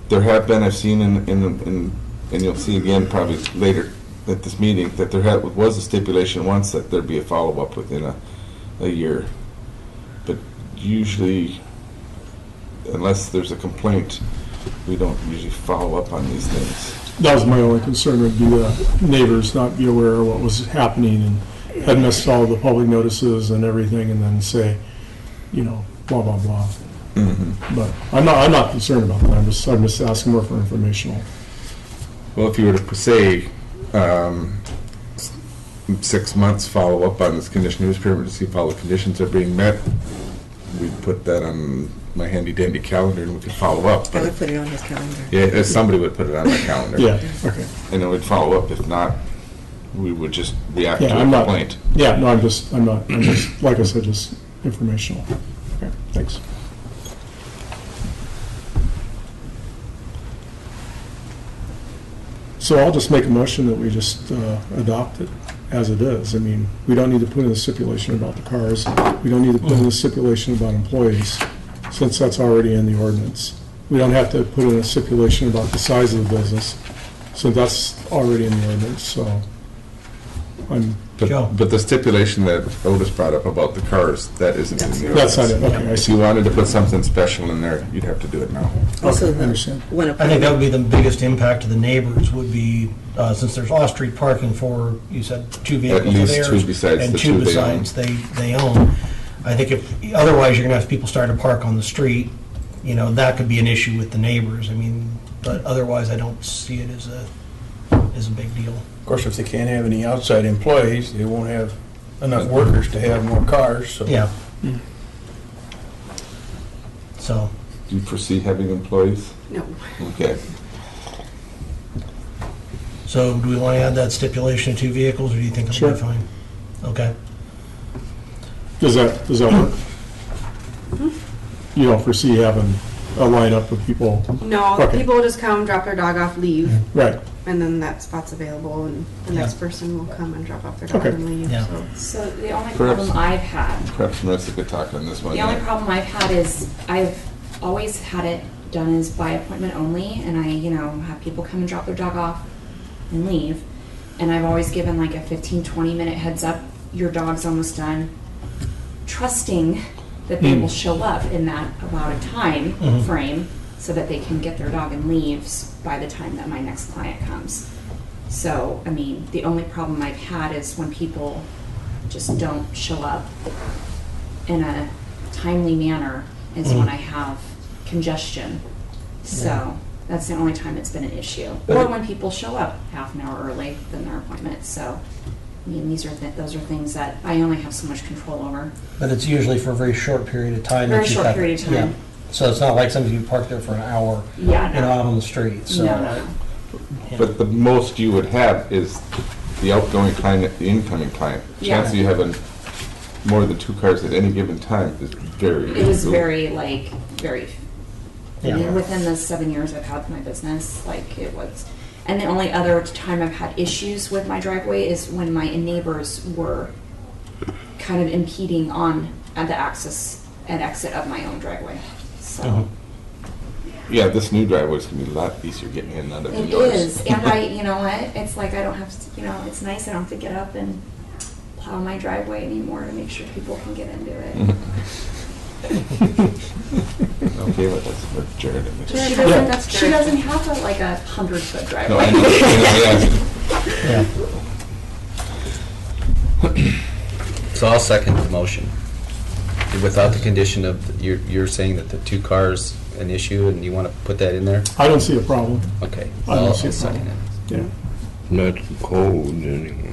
there have been, I've seen and you'll see again probably later at this meeting, that there was a stipulation once that there'd be a follow-up within a year. But usually, unless there's a complaint, we don't usually follow up on these things. That was my only concern, would be the neighbors not be aware of what was happening and had missed all the public notices and everything, and then say, blah, blah, blah. But I'm not concerned about that. I'm just asking more for informational. Well, if you were to say 6 months follow-up on this conditional use permit to see if all the conditions are being met, we'd put that on my handy-dandy calendar and we could follow up. I would put it on his calendar. Yeah, somebody would put it on my calendar. Yeah, okay. And then we'd follow up. If not, we would just react Yeah, to a I'm not, complaint. yeah, no, I'm just, like I said, just informational. Okay, thanks. So I'll just make a motion that we just adopt it as it is. I mean, we don't need to put in a stipulation about the cars. We don't need to put in a stipulation about employees, since that's already in the ordinance. We don't have to put in a stipulation about the size of the business, since that's already in the ordinance, so Joe? But the stipulation that Otis brought up about the cars, that isn't in the That's not it, ordinance. okay, I If see. you wanted to put something special in there, you'd have to do it now. Also, I understand. when I think that would be the biggest impact to the neighbors would be, since there's off-street parking for, you said, 2 vehicles of least theirs. two besides and the two two they own. besides they own. I think if, otherwise you're gonna have people starting to park on the street, that could be an issue with the neighbors. I mean, but otherwise I don't see it as a big deal. Of course, if they can't have any outside employees, they won't have enough workers to have more cars, so. Yeah. So, Do you foresee having employees? No. Okay. so do we want to add that stipulation of 2 vehicles, or do you think it'll be Sure. fine? Okay. Does that work? You don't foresee having a lineup of people? No, Okay. people will just come, drop their dog off, leave, Right, and then that spot's available, and the Yeah. next person will come and drop off their dog Okay. and leave, Yeah. so. So the only Perhaps- problem I've had, Perhaps Marissa could talk on this one. the only problem I've had is I've always had it done as by appointment only, and I, have people come and drop their dog off and leave. And I've always given like a 15, 20-minute heads up, your dog's almost done, trusting that they will show up in that allotted time frame so that they can get their dog and leaves by the time that my next client comes. So, I mean, the only problem I've had is when people just don't show up in a timely manner is when I have congestion. So that's the only time it's been an issue. Or when people show up half an hour early than their appointment. So, I mean, those are things that I only have so much control over. But it's usually for a very short period of time. Very that you've short got- period of time. yeah. So it's not like somebody you park there for an hour, Yeah, no. out on the street, so. No, no. yeah. But the most you would have is the outgoing client, the incoming client. Yeah. Chance of you having more than 2 cars at any given time is very. It was low. very, I Yeah. mean, within the 7 years I've had my business, it was. And the only other time I've had issues with my driveway is when my neighbors were kind of impeding on the access and exit of my own driveway. So Yeah, this new driveway's gonna be a lot easier getting in and out of it yours. is, and you know what? It's like I don't have to, it's nice I don't have to get up and plow my driveway anymore to make sure people can get into it. Okay, well, that's for Jared. She doesn't have a 100-foot No, driveway. I know. Yeah. So I'll second the motion. Without the condition of, you're saying that the 2 cars an issue, and you want to put that in there? I don't see a problem, Okay. I don't I'll see a second problem. it. yeah. That's the code anyway.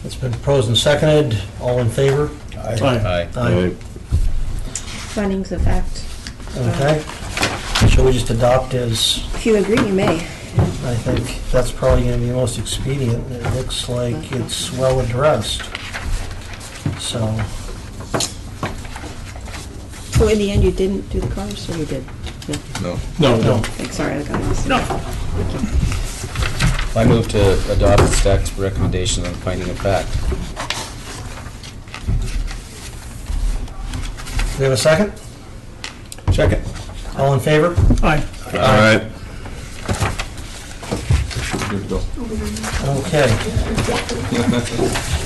It's been proposed and seconded. All in favor? Aye. Aye. Right. Findings of fact. Okay. Shall we just adopt as, If you agree, you may. I think that's probably going to be the most expedient. It looks like it's well addressed. So, So in the end, you didn't do the cars, or you did? No. No. No, Okay, sorry, I got it. No. I move to adopt staff's recommendation on finding of fact. do we have a second? second. All in favor? Aye. All right. Good to go. Okay.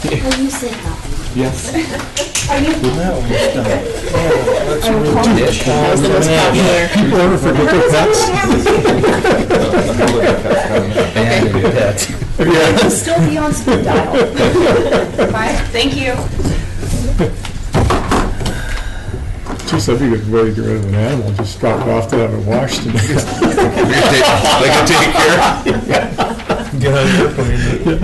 Are you so happy? Yes. Are you? That one's done. Let's move That was the most popular. People ever forget their pets? Abandon your pets. You'll still be on speed dial. Bye. Thank you. Geez, that'd be a good way to get rid of an animal, just drop it off to have it washed and They can take care. Get on your plane.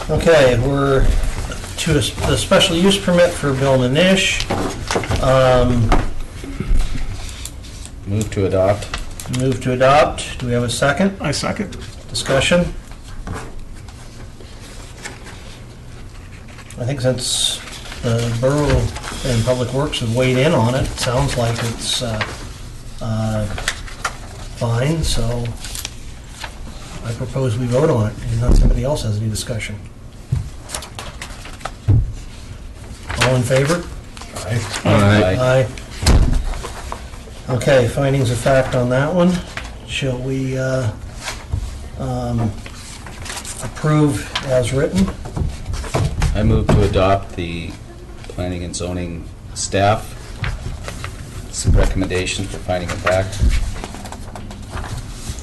Okay, we're to the special use permit for Bill Manish. Move to adopt. Move to adopt. Do we have a second? I second. Discussion? I think since the Borough and Public Works have weighed in on it, it sounds like it's fine, so I propose we vote on it, unless somebody else has any discussion. All in favor? Aye. Aye. Okay, findings of fact on that one. Shall we approve as written. I move to adopt the planning and zoning staff recommendation for finding of fact.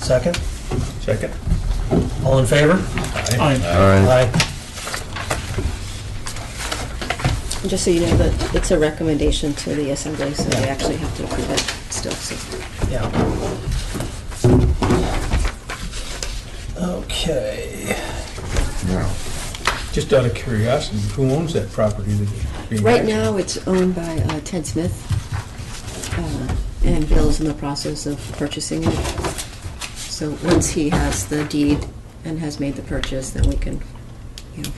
Second? Second? All in favor? Aye. Aye. Just so you know that it's a recommendation to the assembly, so they actually have to approve it still, so. Yeah. Okay. Yeah. Just out of curiosity, who owns that property that is being Right actioned? now, it's owned by Ted Smith, and Bill's in the process of purchasing it. So once he has the deed and has made the purchase, then we can,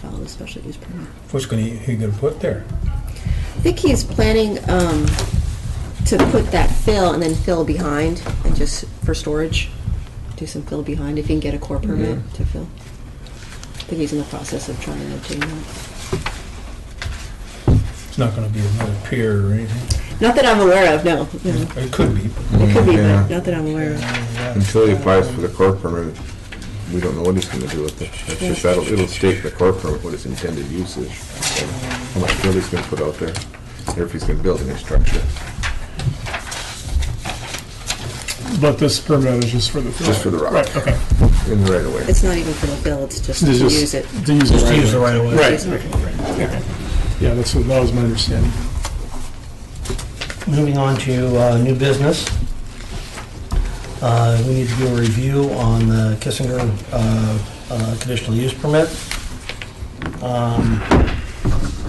file the special use permit. What's he gonna put there? I think he's planning to put that fill and then fill behind, and just for storage, do some fill behind if he can get a core permit to fill. I think he's in the process of trying to obtain that. It's not gonna be another pier or anything? Not that I'm aware of, no. No. It could be. It could be, Yeah. but not that I'm aware of. Until he applies for the core permit, we don't know what he's gonna do with it. It's just it'll state in the core permit what his intended use is, and how much fill he's gonna put out there, or if he's gonna build any structure. But this permit is just for the. Just for the rock. Right, okay. In the right of way. It's not even for the fill, it's just to It's just use it. To use Just to use the right of way. Right. Use the right of way. Okay. Yeah, that was my understanding. Moving on to new business. We need to do a review on the Kissinger conditional use permit.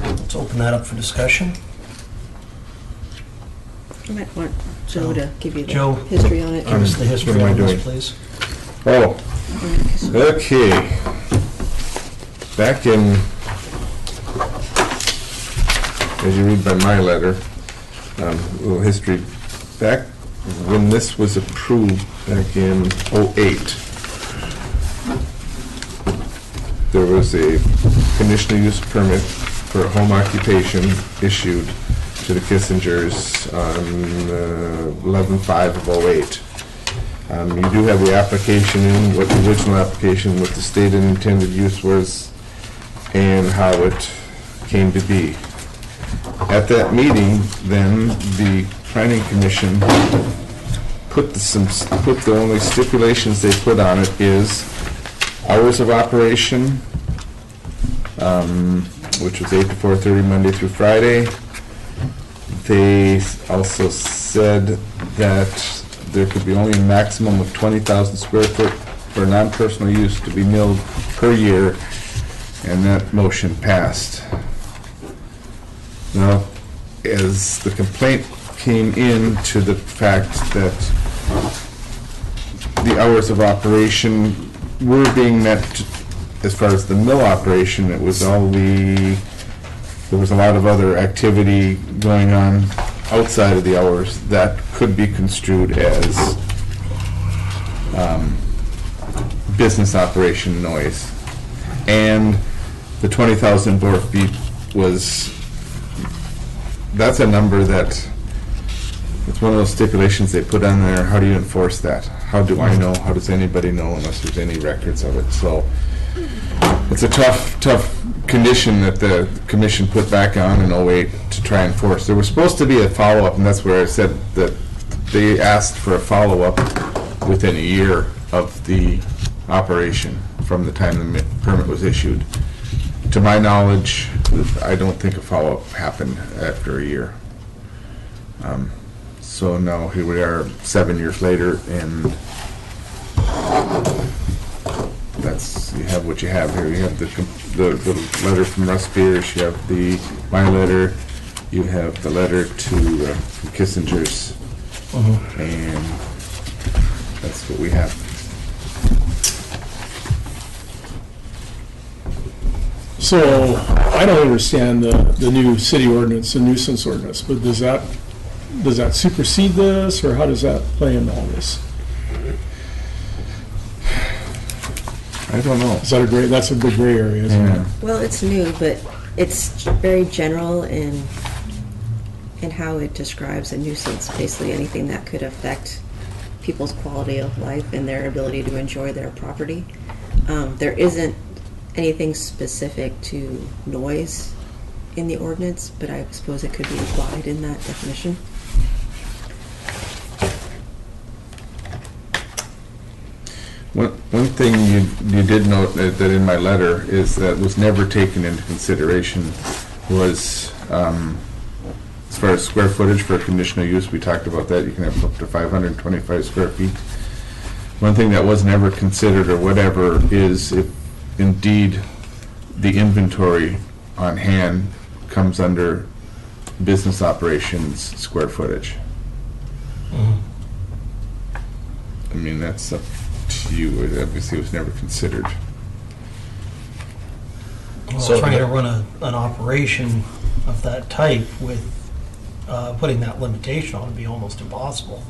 Let's open that up for discussion. I might want Joe to give you Joe. the history on it. Give us the history What am I on this, doing? please. Oh, okay. Back in, as you read by my letter, a little history. Back when this was approved back in '08, there was a conditional use permit for a home occupation issued to the Kissingers on 11/5 of '08. You do have the application in, what the original application, what the stated intended use was, and how it came to be. At that meeting, then, the planning commission put the only stipulations they put on it is hours of operation, which was 8 to 4:30 Monday through Friday. They also said that there could be only a maximum of 20,000 square foot for non-personal use to be milled per year, and that motion passed. Now, as the complaint came in to the fact that the hours of operation were being met as far as the mill operation, there was a lot of other activity going on outside of the hours that could be construed as business operation noise. And the 20,000 board feet that's a number that, it's one of those stipulations they put on there. How do you enforce that? How do I know? How does anybody know unless there's any records of it? So it's a tough condition that the commission put back on in '08 to try and enforce. There was supposed to be a follow-up, and that's where I said that they asked for a follow-up within a year of the operation from the time the permit was issued. To my knowledge, I don't think a follow-up happened after a year. So now here we are 7 years later, and you have what you have here. You have the letter from Russ Pierce, you have my letter, you have the letter to Kissinger's, and that's what we have. So, I don't understand the new city ordinance, the nuisance ordinance, but does that supersede this, or how does that play into all this? I don't know. That's a big gray area, isn't it? Well, it's new, but it's very general in how it describes a nuisance, basically anything that could affect people's quality of life and their ability to enjoy their property. There isn't anything specific to noise in the ordinance, but I suppose it could be applied in that definition. One thing you did note that in my letter is that was never taken into consideration was, as far as square footage for conditional use, we talked about that, you can have up to 525 square feet. One thing that was never considered or whatever is if indeed the inventory on hand comes under business operations square footage. I mean, that's up to you. It obviously was never considered. Well, So- trying to run an operation of that type with putting that limitation on would be almost impossible.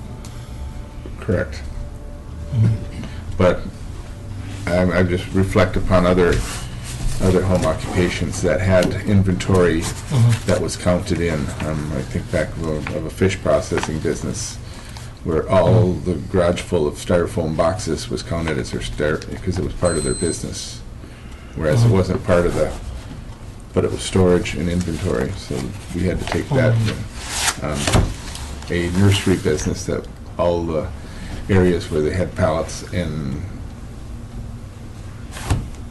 Correct. But I just reflect upon other home occupations that had inventory that was counted in. I think back of a fish processing business where all the garage full of styrofoam boxes was counted as their because it was part of their business, whereas it wasn't part of the, but it was storage and inventory. So we had to take that. A nursery business that all the areas where they had pallets and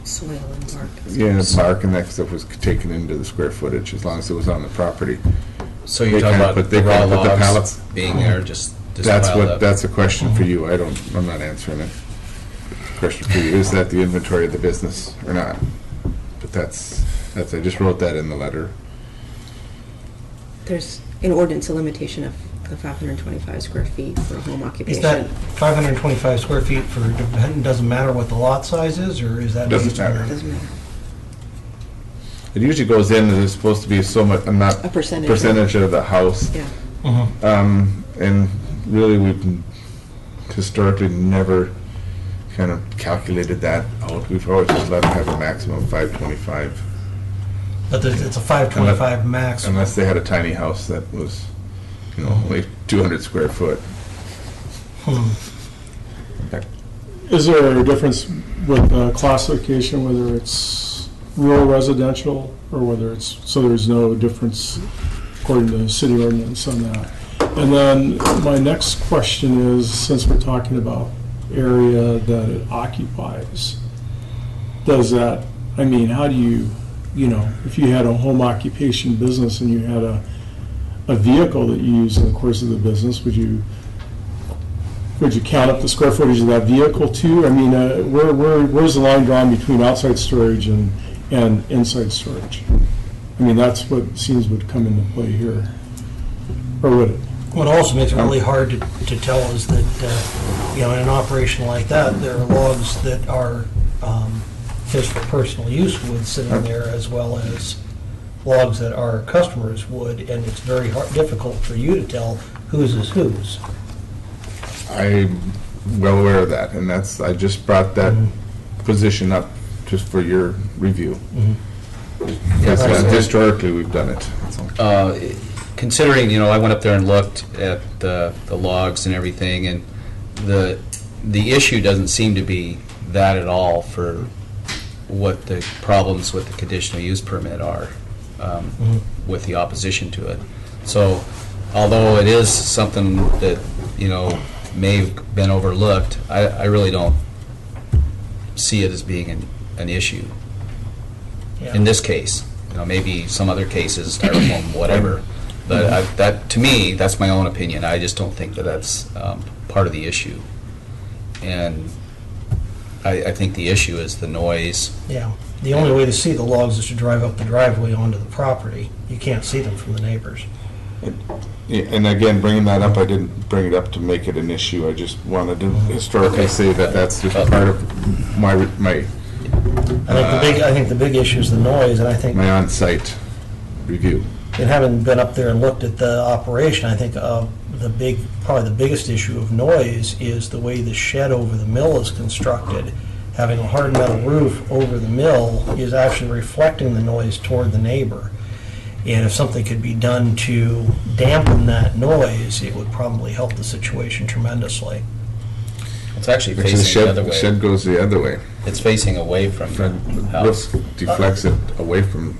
Soil and bark. bark and that stuff was taken into the square footage as long as it was on the property. So you're They talking kinda about put- the they raw kinda put the logs pallets- being there, just That's piled what, up? that's a question for you. I'm not answering it. Question for you, is that the inventory of the business or not? But that's, I just wrote that in the letter. There's an ordinance, a limitation of 525 square feet for a home Is occupation. that 525 square feet for, doesn't matter what the lot size is, or is that? Doesn't based on- matter. Doesn't matter. It usually goes in, and it's supposed to be so much, not A percentage. percentage of the house. Yeah. And really, we've historically never kind of calculated that out. We've always just let them have a maximum of 525, But it's a 525 max. unless they had a tiny house that was, only 200 square foot. Is there a difference with the classification, whether it's rural residential or whether it's, so there's no difference according to the city ordinance on that? And then my next question is, since we're talking about area that it occupies, does that, I mean, how do you, if you had a home occupation business and you had a vehicle that you use in the course of the business, would you count up the square footage of that vehicle too? I mean, where's the line drawn between outside storage and inside storage? I mean, that's what seems would come into play here. Or would it? What also makes it really hard to tell is that, in an operation like that, there are logs that are just for personal use wood sitting there, as well as logs that our customers would, and it's very difficult for you to tell whose is whose. I'm well aware of that, and I just brought that position up just for your review. Because historically, we've done it. That's all. Considering, I went up there and looked at the logs and everything, and the issue doesn't seem to be that at all for what the problems with the conditional use permit are with the opposition to it. So, although it is something that, may have been overlooked, I really don't see it as being an issue. Yeah. In this case, maybe some other cases, styrofoam, whatever. But that, to me, that's my own opinion. I just don't think that that's part of the issue. And I think the issue is the noise. Yeah. The only way to see the logs is to drive up the driveway onto the property. You can't see them from the neighbors. Yeah, and again, bringing that up, I didn't bring it up to make it an issue. I just wanted to historically say that that's just part of my I think the big issue is the noise, and I think, my on-site review. and having been up there and looked at the operation, I think probably the biggest issue of noise is the way the shed over the mill is constructed. Having a hard metal roof over the mill is actually reflecting the noise toward the neighbor. And if something could be done to dampen that noise, it would probably help the situation tremendously. It's actually Actually, the facing the other way. shed goes the other way. It's facing away from the The house. roof deflects it away from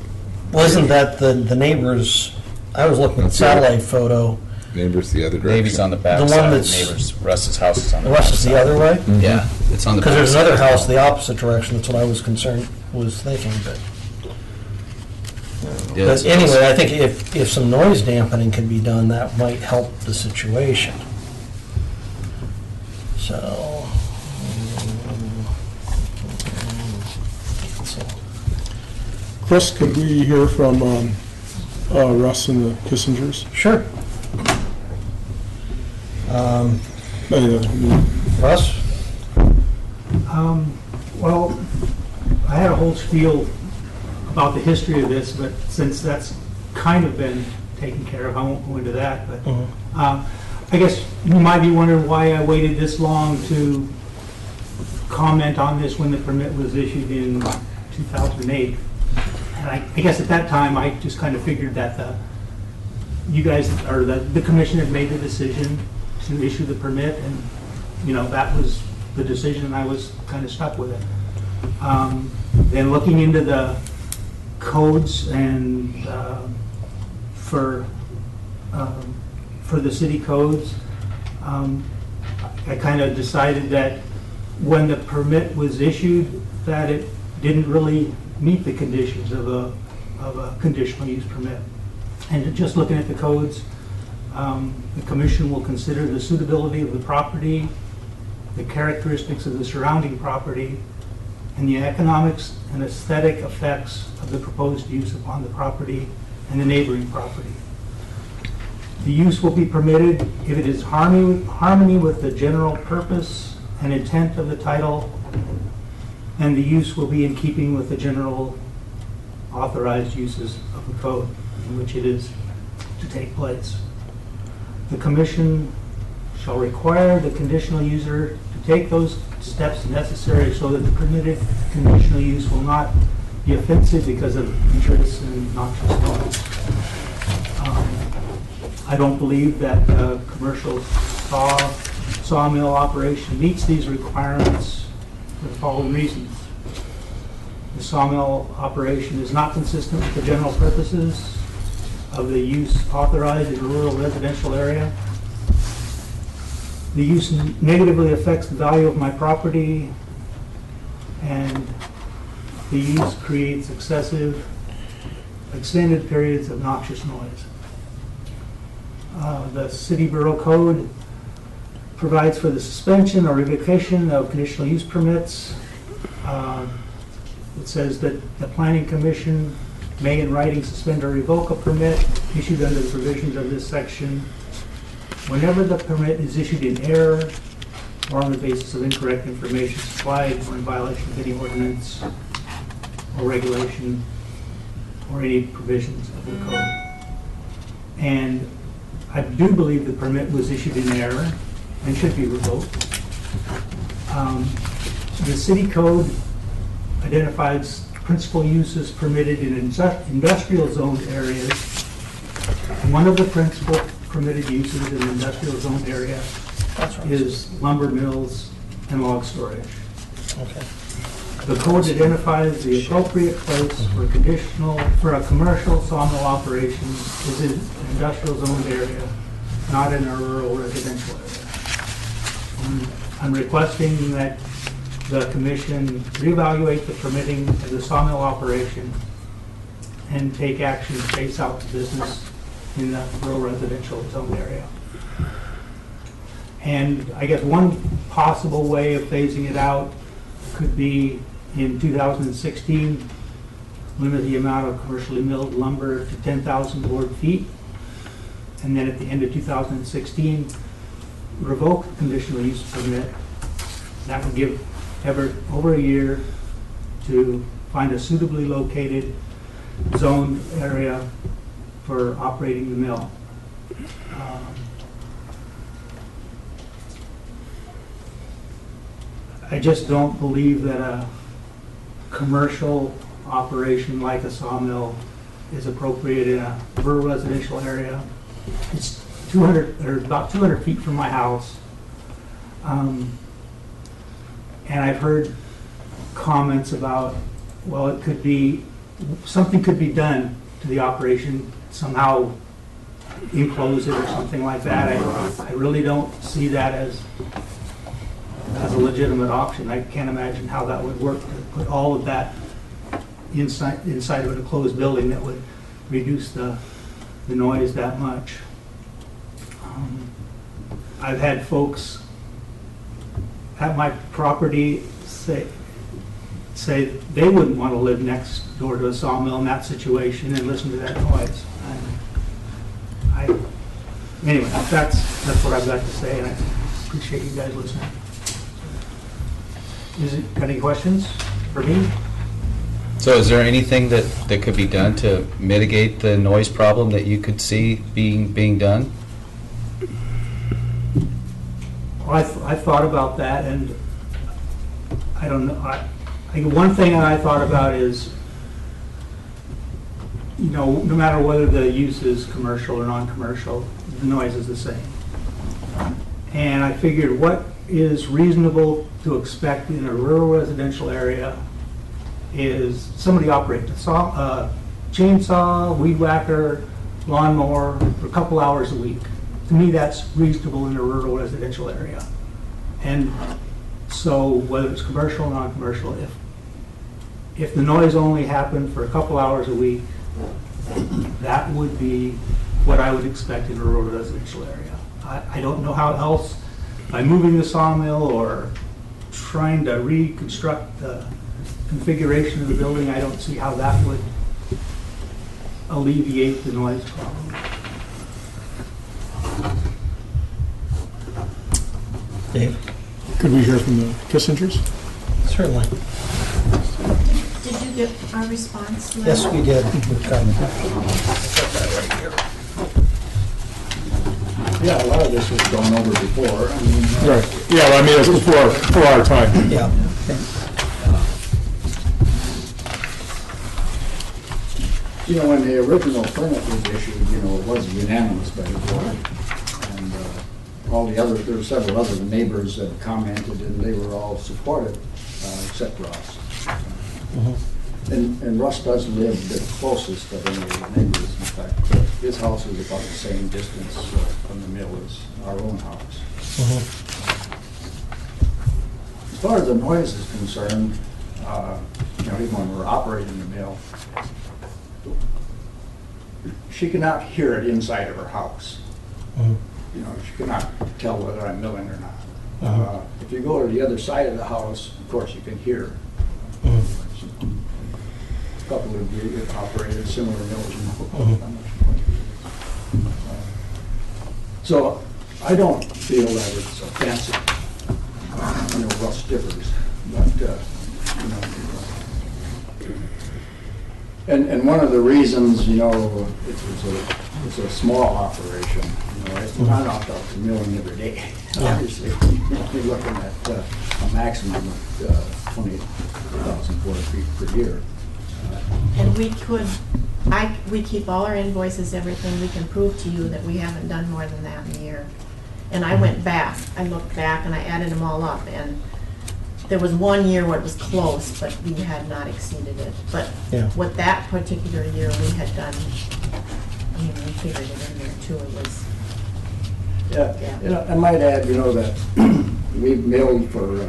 Wasn't that the neighbor's, I was looking at the That's right. satellite photo, neighbors the other direction. Maybe on the back The one side. that's- Neighbors, Russ's house is on the the back rest is the side. other way? Yeah, it's on the back. Because there's side. another house the opposite direction, that's what I was thinking, but. Yeah, But it's- anyway, I think if some noise dampening can be done, that might help the situation. So. so- Chris, could we hear from Russ and the Kissingers? Sure. Russ? Well, I had a whole spiel about the history of this, but since that's kind of been taken care of, I won't go into that. But I guess you might be wondering why I waited this long to comment on this when the permit was issued in 2008. And I guess at that time, I just kind of figured that you guys, or the commission had made the decision to issue the permit, and, you know, that was the decision, and I was kind of stuck with it. Then looking into the codes and for the city codes, I kind of decided that when the permit was issued, that it didn't really meet the conditions of a conditional use permit. And just looking at the codes, the commission will consider the suitability of the property, the characteristics of the surrounding property, and the economics and aesthetic effects of the proposed use upon the property and the neighboring property. The use will be permitted if it is harmony with the general purpose and intent of the title, and the use will be in keeping with the general authorized uses of the code in which it is to take place. The commission shall require the conditional user to take those steps necessary so that the permitted conditional use will not be offensive because of intruders and noxious noise. I don't believe that a commercial sawmill operation meets these requirements for the following reasons. The sawmill operation is not consistent with the general purposes of the use authorized in a rural residential area. The use negatively affects the value of my property, and the use creates excessive, extended periods of noxious noise. The City Borough Code provides for the suspension or revocation of conditional use permits. It says that the Planning Commission may in writing suspend or revoke a permit issued under the provisions of this section whenever the permit is issued in error or on the basis of incorrect information supplied or in violation of any ordinance or regulation or any provisions of the code. And I do believe the permit was issued in error and should be revoked. The city code identifies principal uses permitted in industrial zoned areas. One of the principal permitted uses in an industrial zoned area is lumber mills and log storage. Okay. The code identifies the appropriate place for a commercial sawmill operation is in an industrial zoned area, not in a rural residential area. I'm requesting that the commission reevaluate the permitting of the sawmill operation and take action to phase out the business in the rural residential zone area. And I guess one possible way of phasing it out could be in 2016, limit the amount of commercially milled lumber to 10,000 board feet. And then at the end of 2016, revoke the conditional use permit. That would give Everett over a year to find a suitably located zone area for operating the mill. I just don't believe that a commercial operation like a sawmill is appropriate in a rural residential area. It's about 200 feet from my house. And I've heard comments about, well, it could be, something could be done to the operation, somehow enclose it or something like that. I really don't see that as a legitimate option. I can't imagine how that would work, to put all of that inside of an enclosed building that would reduce the noise that much. I've had folks at my property say they wouldn't want to live next door to a sawmill in that situation and listen to that noise. Anyway, that's what I've got to say, and I appreciate you guys listening. Got any questions for me? So is there anything that could be done to mitigate the noise problem that you could see being done? Well, I thought about that, and I don't know. I think one thing that I thought about is, no matter whether the use is commercial or non-commercial, the noise is the same. And I figured, what is reasonable to expect in a rural residential area is somebody operating a chainsaw, weed whacker, lawnmower for a couple hours a week. To me, that's reasonable in a rural residential area. And so whether it's commercial or non-commercial, if the noise only happened for a couple hours a week, that would be what I would expect in a rural residential area. I don't know how else, by moving the sawmill or trying to reconstruct the configuration of the building, I don't see how that would alleviate the noise problem. Dave? Could we hear from the Kissingers? Certainly. Did you get our response? Yes, we did. We've got that right here. Yeah, a lot of this was gone over before. I mean, Right. Yeah, well, I mean, it's before our time. Yeah. when the original permit was issued, it was unanimous by the board. And all the other, there were several other neighbors that commented, and they were all supportive, except Russ. And Russ does live the closest of any of the neighbors. In fact, his house is about the same distance from the mill as our own house. As far as the noise is concerned, even when we're operating the mill, she cannot hear it inside of her house. She cannot tell whether I'm milling or not. If you go to the other side of the house, of course you can hear. A couple of you have operated similar mills. So I don't feel that it's offensive. Russ differs, but and one of the reasons, it's a small operation. It's not off the milling every day. Obviously, you're looking at a maximum of 20,000 board feet per year. And we keep all our invoices, everything. We can prove to you that we haven't done more than that in a year. And I went back, I looked back and I added them all up, and there was 1 year where it was close, but we had not exceeded it. But with that particular year we had done, we figured it in there too. It was, I might add, that we've milled for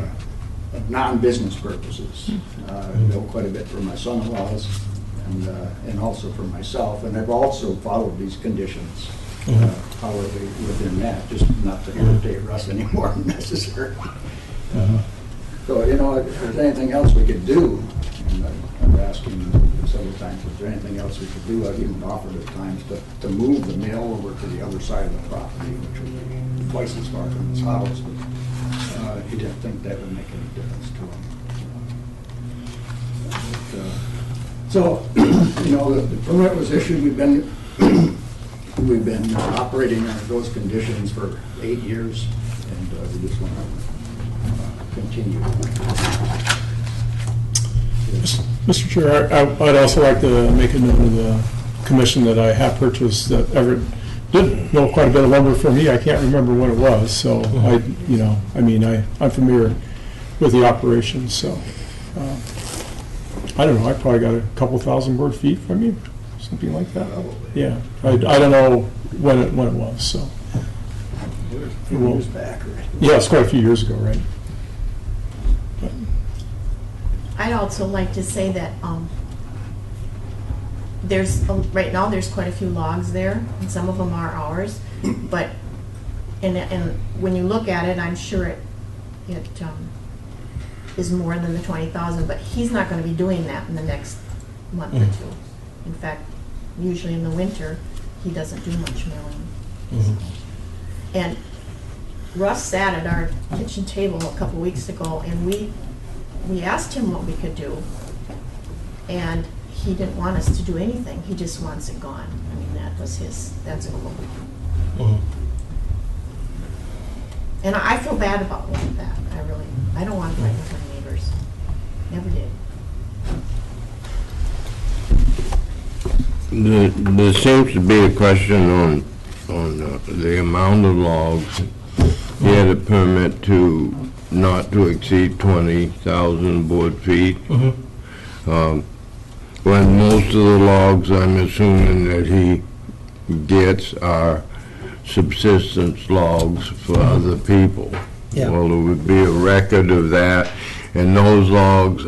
non-business purposes. Milled quite a bit for my son-in-laws and also for myself, and I've also followed these conditions. However, within that, just not to irritate Russ anymore if necessary. So, if there's anything else we could do, and I've asked him several times, is there anything else we could do? I've even offered at times to move the mill over to the other side of the property, which would be twice as far from his house, but he didn't think that would make any difference to him. The permit was issued. We've been operating under those conditions for 8 years, and we just want to continue. Mr. Chair, I'd also like to make a note of the commission that I have purchased that Everett did know quite a bit of lumber for me. I can't remember what it was, so I'm familiar with the operations, so. I don't know, I probably got a couple thousand board feet from you, something like that. Yeah, I don't know when it was, so. A few years back, right? Yeah, it's quite a few years ago, right? I'd also like to say that there's, right now, there's quite a few logs there, and some of them are ours, but, and when you look at it, I'm sure it is more than the 20,000, but he's not gonna be doing that in the next month or two. In fact, usually in the winter, he doesn't do much milling. And Russ sat at our kitchen table a couple weeks ago, and we asked him what we could do, and he didn't want us to do anything. He just wants it gone. I mean, that's a quote. And I feel bad about that. I don't want to fight with my neighbors. Never did. There seems to be a question on the amount of logs. He had a permit to not to exceed 20,000 board feet. When most of the logs, I'm assuming that he gets are subsistence logs for other people. Yeah. Well, there would be a record of that, and those logs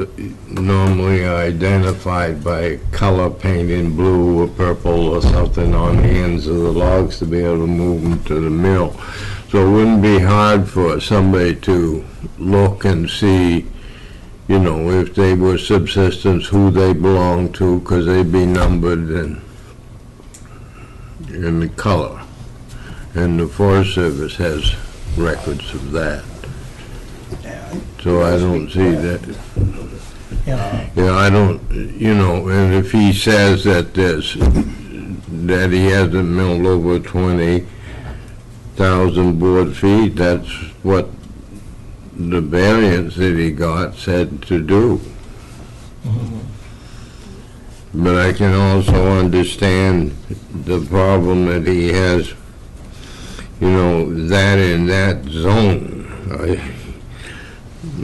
normally are identified by color painting blue or purple or something on the ends of the logs to be able to move them to the mill. So it wouldn't be hard for somebody to look and see, you know, if they were subsistence, who they belong to, because they'd be numbered in the color. And the Forest Service has records of that. So I don't see that. Yeah, I don't, you know, and if he says that that he hasn't milled over 20,000 board feet, that's what the variance that he got said to do. But I can also understand the problem that he has, you know, that in that zone.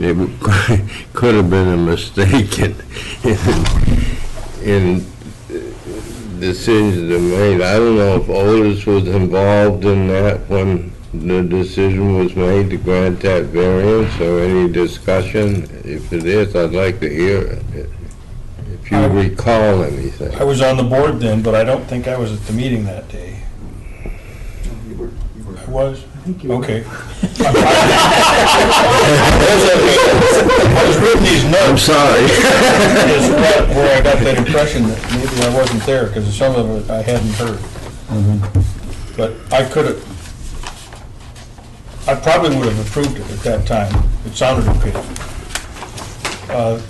It could have been a mistake in decisions that made. I don't know if Otis was involved in that when the decision was made to grant that variance, or any discussion. If it is, I'd like to hear it, if you recall anything. I was on the board then, but I don't think I was at the meeting that day. I was? I think you were. Okay. I was reading these notes. I'm sorry. Where I got that impression that maybe I wasn't there, because some of it I hadn't heard. But I probably would have approved it at that time. It sounded okay.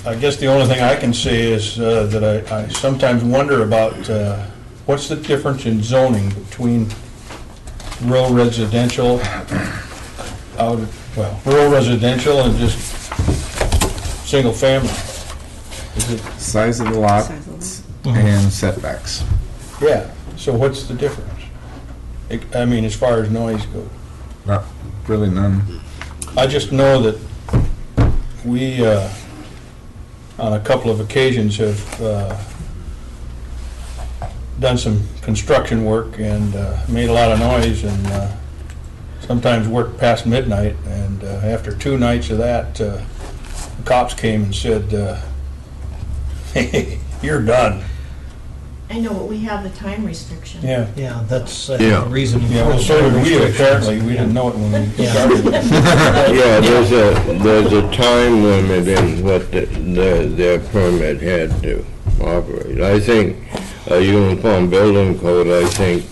I guess the only thing I can say is that I sometimes wonder about what's the difference in zoning between rural residential, rural residential and just single family. Is it? Size of the lots and setbacks. Yeah, so what's the difference? I mean, as far as noise goes. Not really none. I just know that we, on a couple of occasions, have done some construction work and made a lot of noise, and sometimes worked past midnight, and after 2 nights of that, the cops came and said, hey, you're done. I know, but we have the time restriction. Yeah. Yeah, that's the Yeah. reason. Yeah, well, so did we, apparently. We didn't know it when we started. Yeah, there's a time limit in what their permit had to operate. I think Uniform Building Code, I think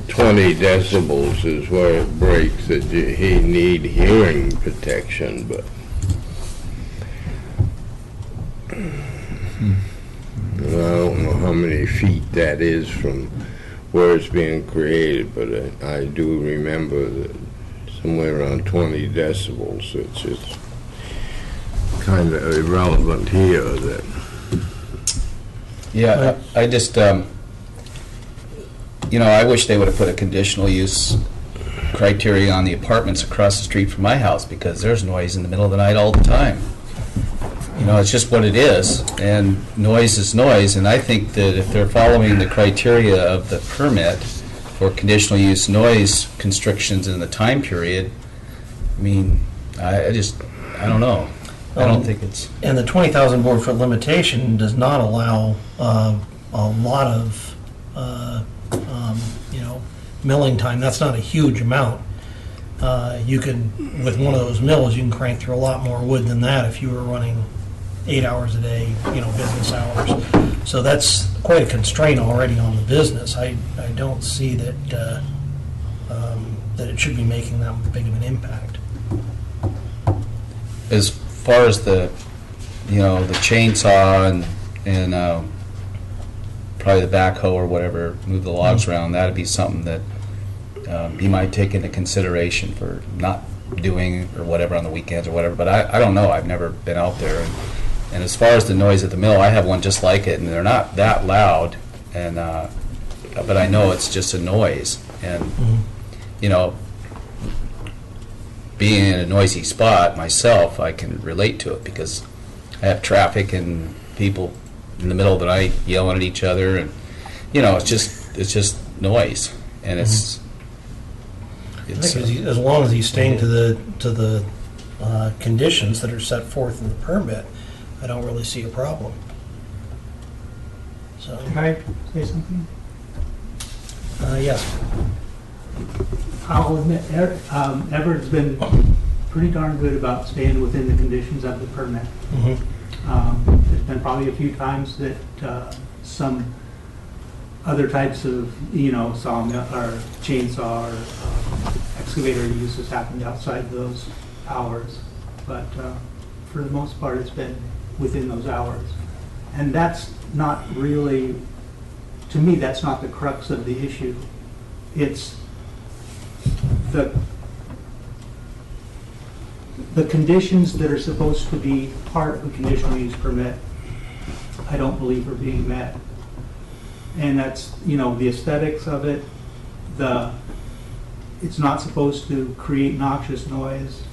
20 decibels is where it breaks, that he need hearing protection, but I don't know how many feet that is from where it's being created, but I do remember that somewhere around 20 decibels. It's just kind of irrelevant here that. Yeah, I just, you know, I wish they would have put a conditional use criteria on the apartments across the street from my house, because there's noise in the middle of the night all the time. You know, it's just what it is, and noise is noise, and I think that if they're following the criteria of the permit for conditional use noise constrictions in the time period, I mean, I don't know. I don't think it's... And the 20,000 board foot limitation does not allow a lot of, milling time. That's not a huge amount. You could, with one of those mills, you can crank through a lot more wood than that if you were running 8 hours a day, business hours. So that's quite a constraint already on the business. I don't see that that it should be making that big of an impact. As far as the chainsaw and probably the backhoe or whatever, move the logs around, that'd be something that you might take into consideration for not doing or whatever on the weekends or whatever. But I don't know. I've never been out there. And as far as the noise at the mill, I have one just like it, and they're not that loud. And but I know it's just a noise. And being in a noisy spot myself, I can relate to it because I have traffic and people in the middle of the night yelling at each other, and it's just noise, and it's. I think as long as he's staying to the conditions that are set forth in the permit, I don't really see a problem. So. Can I say something? Yes. I'll admit, Everett's been pretty darn good about staying within the conditions of the permit. There's been probably a few times that some other types of, sawmill or chainsaw or excavator use has happened outside those hours, but for the most part, it's been within those hours. And that's not really, to me, that's not the crux of the issue. It's the conditions that are supposed to be part of a conditional use permit, I don't believe are being met. And that's, the aesthetics of it, it's not supposed to create noxious noise.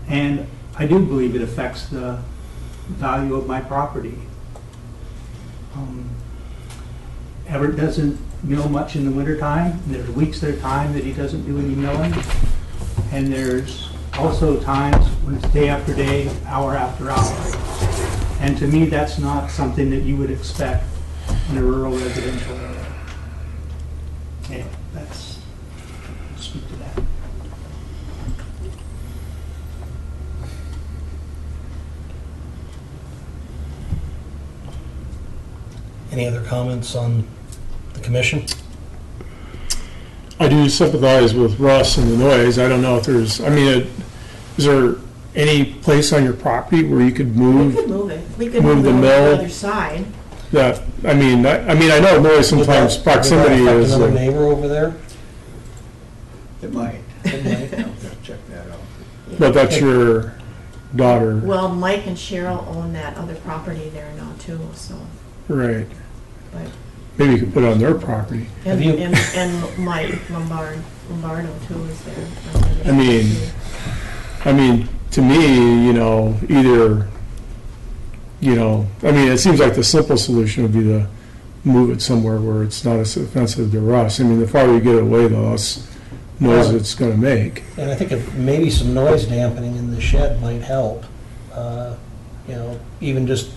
And I do believe it affects the value of my property. Everett doesn't mill much in the wintertime. There's weeks at a time that he doesn't do any milling. And there's also times when it's day after day, hour after hour. And to me, that's not something that you would expect in a rural residential area. Okay, I'll speak to that. Any other comments on the commission? I do sympathize with Russ and the noise. I don't know if there's, is there any place on your property where you could move? We could move it. We could move move the it on mill? the other side. That, I know noise sometimes, proximity Would that affect is. another neighbor over there? It might. It might. I'll have to check that out. But that's your daughter, Well, Mike and Cheryl own that other property there now too, so. right? But Maybe you could put it on their property. And, Have you- and Mike Lombardo too is there. I mean, to me, either, it seems like the simple solution would be to move it somewhere where it's not as offensive to Russ. The farther you get away, the less noise it's going to make. And I think maybe some noise dampening in the shed might help. Even just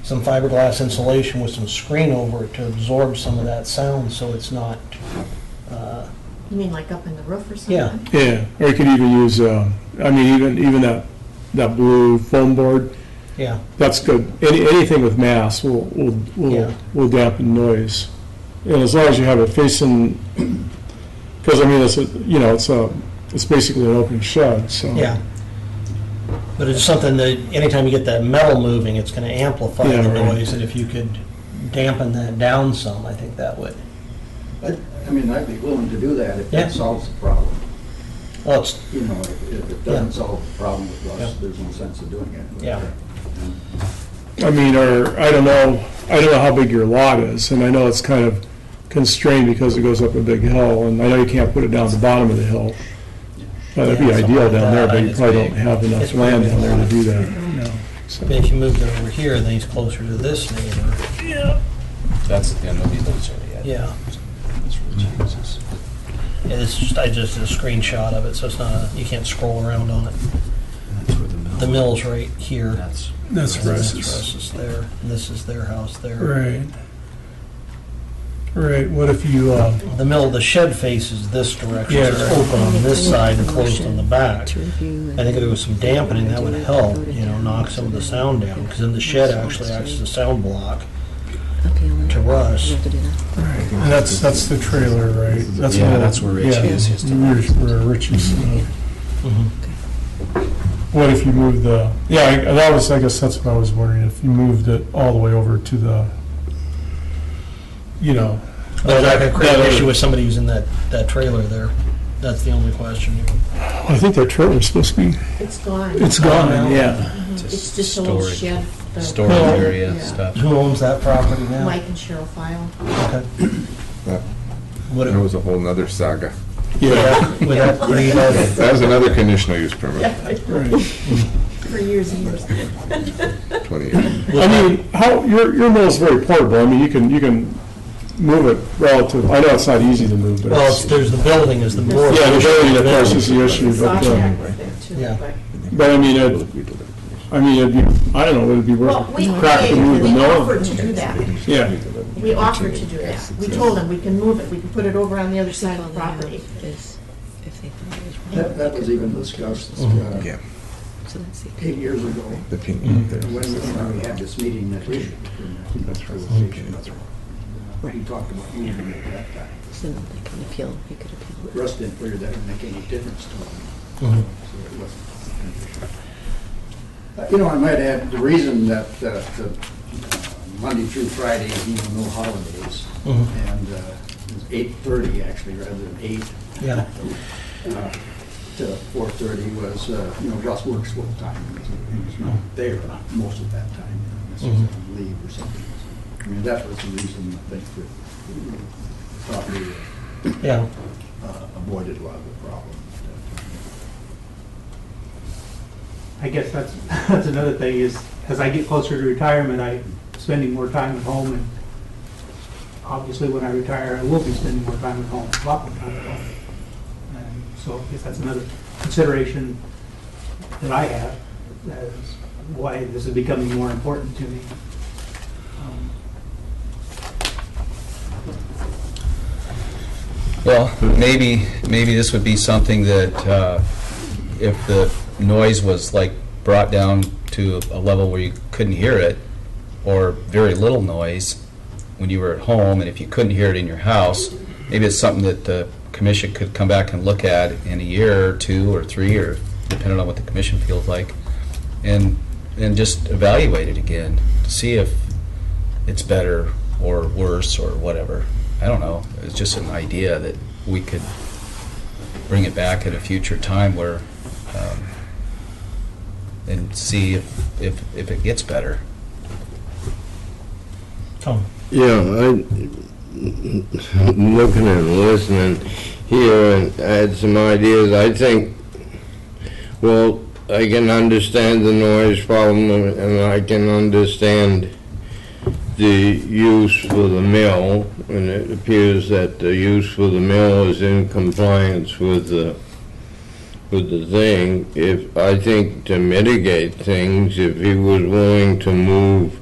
some fiberglass insulation with some screen over it to absorb some of that sound so it's not... You mean like up in the roof or something? Yeah. Yeah, or you could even use, even that blue foam board, Yeah. that's good. Anything with mass will Yeah. dampen noise. And as long as you have it facing, because it's basically an open shed, so. Yeah. But it's something that anytime you get that metal moving, it's going to amplify Yeah, the right. noise, and if you could dampen that down some, I think that would. I'd be willing to do that if Yeah. that solves the problem. Well, it's, If it doesn't Yeah. solve the problem with Russ, Yeah. there's no sense of doing it. Yeah. Or I don't know how big your lot is, and I know it's kind of constrained because it goes up a big hill, and I know you can't put it down at the bottom of the hill. That'd be Yeah, something ideal like down there, that. but you It's probably big. don't have enough It's land big. down there to do that, no. So- But if you moved it over here, then he's closer to this neighbor. That's, yeah, nobody lives there yet. Yeah. That's where it changes. Yeah, I just did a screenshot of it, so it's not, you can't scroll around on it. That's where the mill. The mill's right here. That's. That's And that's Russ's. Russ's there, and this is their house there. Right. Right, what if you, The mill, the shed faces this direction, Yeah, so it's right. open on this side and closed on the back. To review and- I think if there was some dampening, that would help, knock some of the sound down, because then the shed actually acts as a sound block Okay, I'll- to Russ. we'll have to do that. and that's the trailer, right? Yeah, that's where Richie is, his Where Richie's, Mhm. what if you moved the, I guess that's what I was wondering, if you moved it all the way over to the, But that could create an that- issue with somebody who's in that trailer there. That's the only question. I think that trailer's supposed to be, It's gone. it's gone, yeah. Mhm. It's just a little storage. shed. the- Storage area Yeah. stuff. Who owns that property now? Mike and Cheryl File. Okay. That Would that it, was a whole nother saga. Yeah, would that create a, That was another conditional use permit, right. For years and years. 20 years. I mean, your mill's very portable, I mean, you can move it relative, I know it's not easy to move, but well, it's. there's the building is the more. Yeah, the building, of course, is the issue, but, Softback was there too, Yeah. but I mean, it'd be, I don't know, it'd be Well, worth we, a crack to move the we mill. offered to do that. Yeah, We offered to do that. We told them we can move it, we can put it over on the other side of the property. Is if they thought it was wrong. That was even discussed Yeah, So that's the. 8 years ago, the pink one there. when we had this meeting that issued the permit. That's right. We talked about moving it at that time. So they can appeal, they could appeal. Russ didn't figure that would make any difference to him. Mhm. So it wasn't. I might add, the reason that the Monday through Friday, even no holidays, Mhm. and it's 8:30 actually, rather than 8 Yeah. to 4:30 was, Russ works full-time. He's not there most of that time, unless he's on leave or something. I mean, that was the reason, I think, that we probably Yeah. avoided a lot of the problems. I guess that's another thing is, as I get closer to retirement, I'm spending more time at home, and obviously when I retire, I will be spending more time at home, a lot more time at home. And so I guess that's another consideration that I have, as why this is becoming more important to me. Well, maybe this would be something that if the noise was like brought down to a level where you couldn't hear it, or very little noise when you were at home, and if you couldn't hear it in your house, maybe it's something that the commission could come back and look at in a year or 2 or 3, or depending on what the commission feels like, and just evaluate it again to see if it's better or worse or whatever. I don't know. It's just an idea that we could bring it back at a future time where, and see if it gets better. Tom. Yeah, I'm looking and listening here, and I had some ideas. I think, well, I can understand the noise problem, and I can understand the use for the mill, and it appears that the use for the mill is in compliance with the thing. If, I think to mitigate things, if he was willing to move,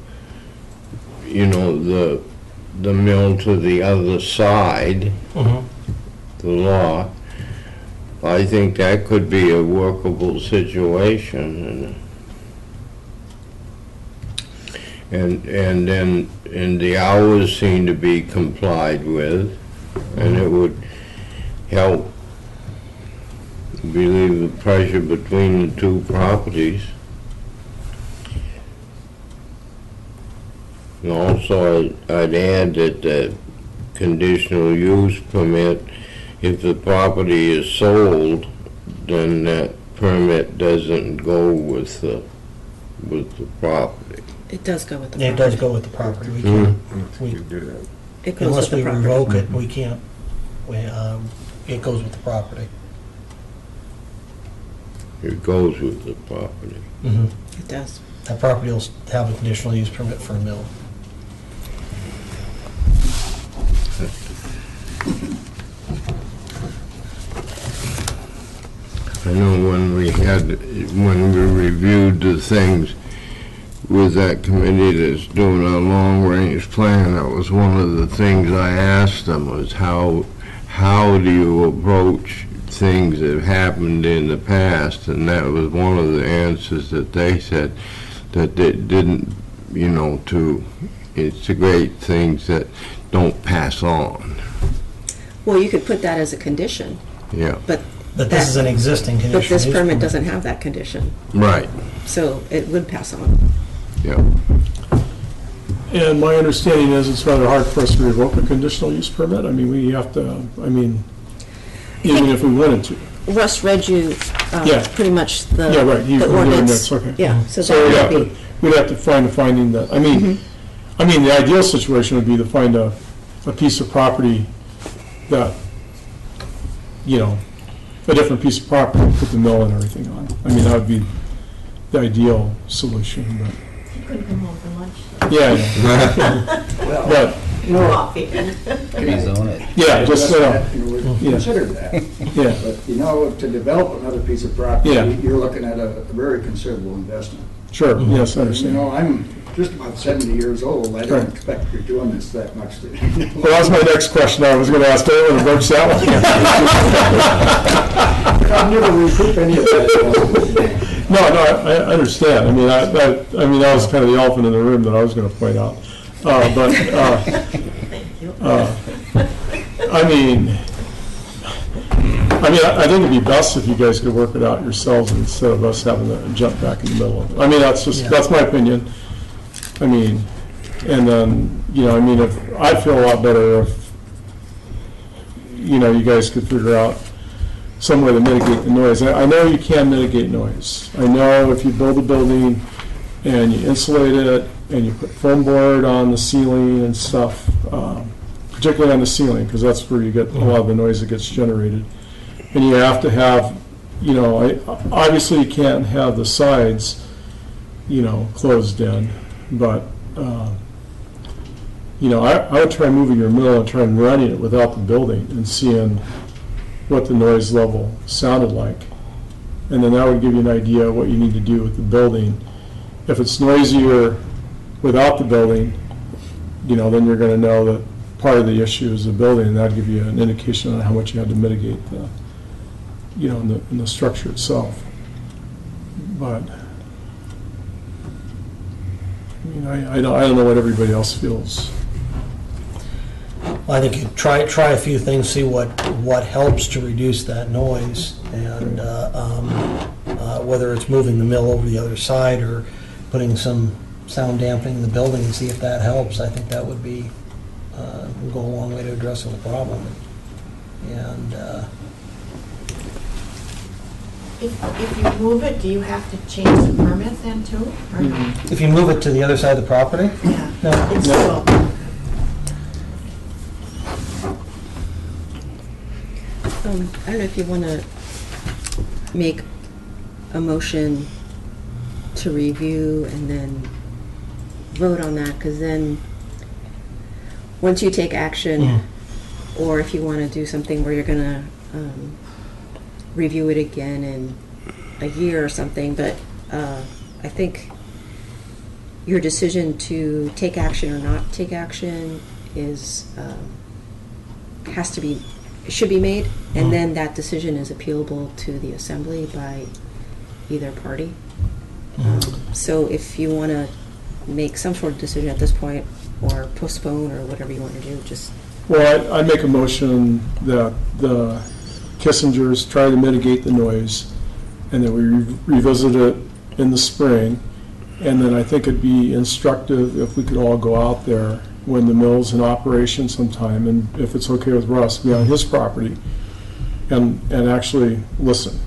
the mill to the other side, the lot, I think that could be a workable situation. And then the hours seem to be complied with, and it would help relieve the pressure between the two properties. And also, I'd add that the conditional use permit, if the property is sold, then that permit doesn't go with the property. It does go with the Yeah, it property. does go with the property. We Hmm. can't, we, do that. It goes unless with the we property. revoke it, we can't, it goes with the property. It goes with the property. It does. That property will have a conditional use permit for a mill. I know when we reviewed the things with that committee that's doing a long-range plan, that was one of the things I asked them was how do you approach things that happened in the past? And that was one of the answers that they said, that they didn't, to integrate things that don't pass on. Well, you could put that as a condition, Yeah, but But this is an existing conditional but this use permit doesn't have that condition, right, so it would pass on. yeah. And my understanding is it's rather hard for us to revoke a conditional use permit. I mean, we have to, even if we wanted to. Russ read you Yeah. pretty much the Yeah, right, you the can do it ordinance. next, okay. Yeah, so So that would be, we'd have to find a finding that, the ideal situation would be to find a piece of property that, a different piece of property, put the mill and everything on. That would be the ideal solution, but, You couldn't come home for lunch. yeah. Yeah. But, Coffee. Rezone it. yeah, just, We've considered that. yeah, But, to develop another piece of property, Yeah. you're looking at a very considerable investment. sure, yes, I understand. I'm just about 70 years old. I Right. don't expect to be doing this that much. Well, that's my next question. I was going to ask David to broach that one. I'll never recoup any of that. No, I understand. That was kind of the elephant in the room that I was going to point out. I think it'd be best if you guys could work it out yourselves instead of us having to jump back in the middle of it. That's my opinion. And then, if, I'd feel a lot better if, you guys could figure out some way to mitigate the noise. I know you can mitigate noise. I know if you build a building and you insulate it and you put foam board on the ceiling and stuff, particularly on the ceiling, because that's where you get a lot of the noise that gets generated. And you have to have, obviously you can't have the sides, closed in, but, I would try moving your mill and try and running it without the building and seeing what the noise level sounded like. And then that would give you an idea of what you need to do with the building. If it's noisier without the building, then you're going to know that part of the issue is the building, and that'd give you an indication on how much you had to mitigate the, in the structure itself. But, I don't know what everybody else feels. I think you try a few things, see what helps to reduce that noise, and whether it's moving the mill over the other side or putting some sound dampening in the building and see if that helps. I think that would be go a long way to addressing the problem. And If you move it, do you have to change the permit then too? Or no? if you move it to the other side of the property, Yeah. no. It's still, I don't know if you want to make a motion to review and then vote on that, because then, once you take action, or if you want to do something where you're going to review it again in a year or something, but I think your decision to take action or not take action is, should be made, and then that decision is appealable to the assembly by either party. So if you want to make some sort of decision at this point, or postpone, or whatever you want to do, just... Well, I'd make a motion that the Kissingers try to mitigate the noise, and that we revisit it in the spring. And then I think it'd be instructive if we could all go out there when the mill's in operation sometime, and if it's okay with Russ, be on his property, and actually listen.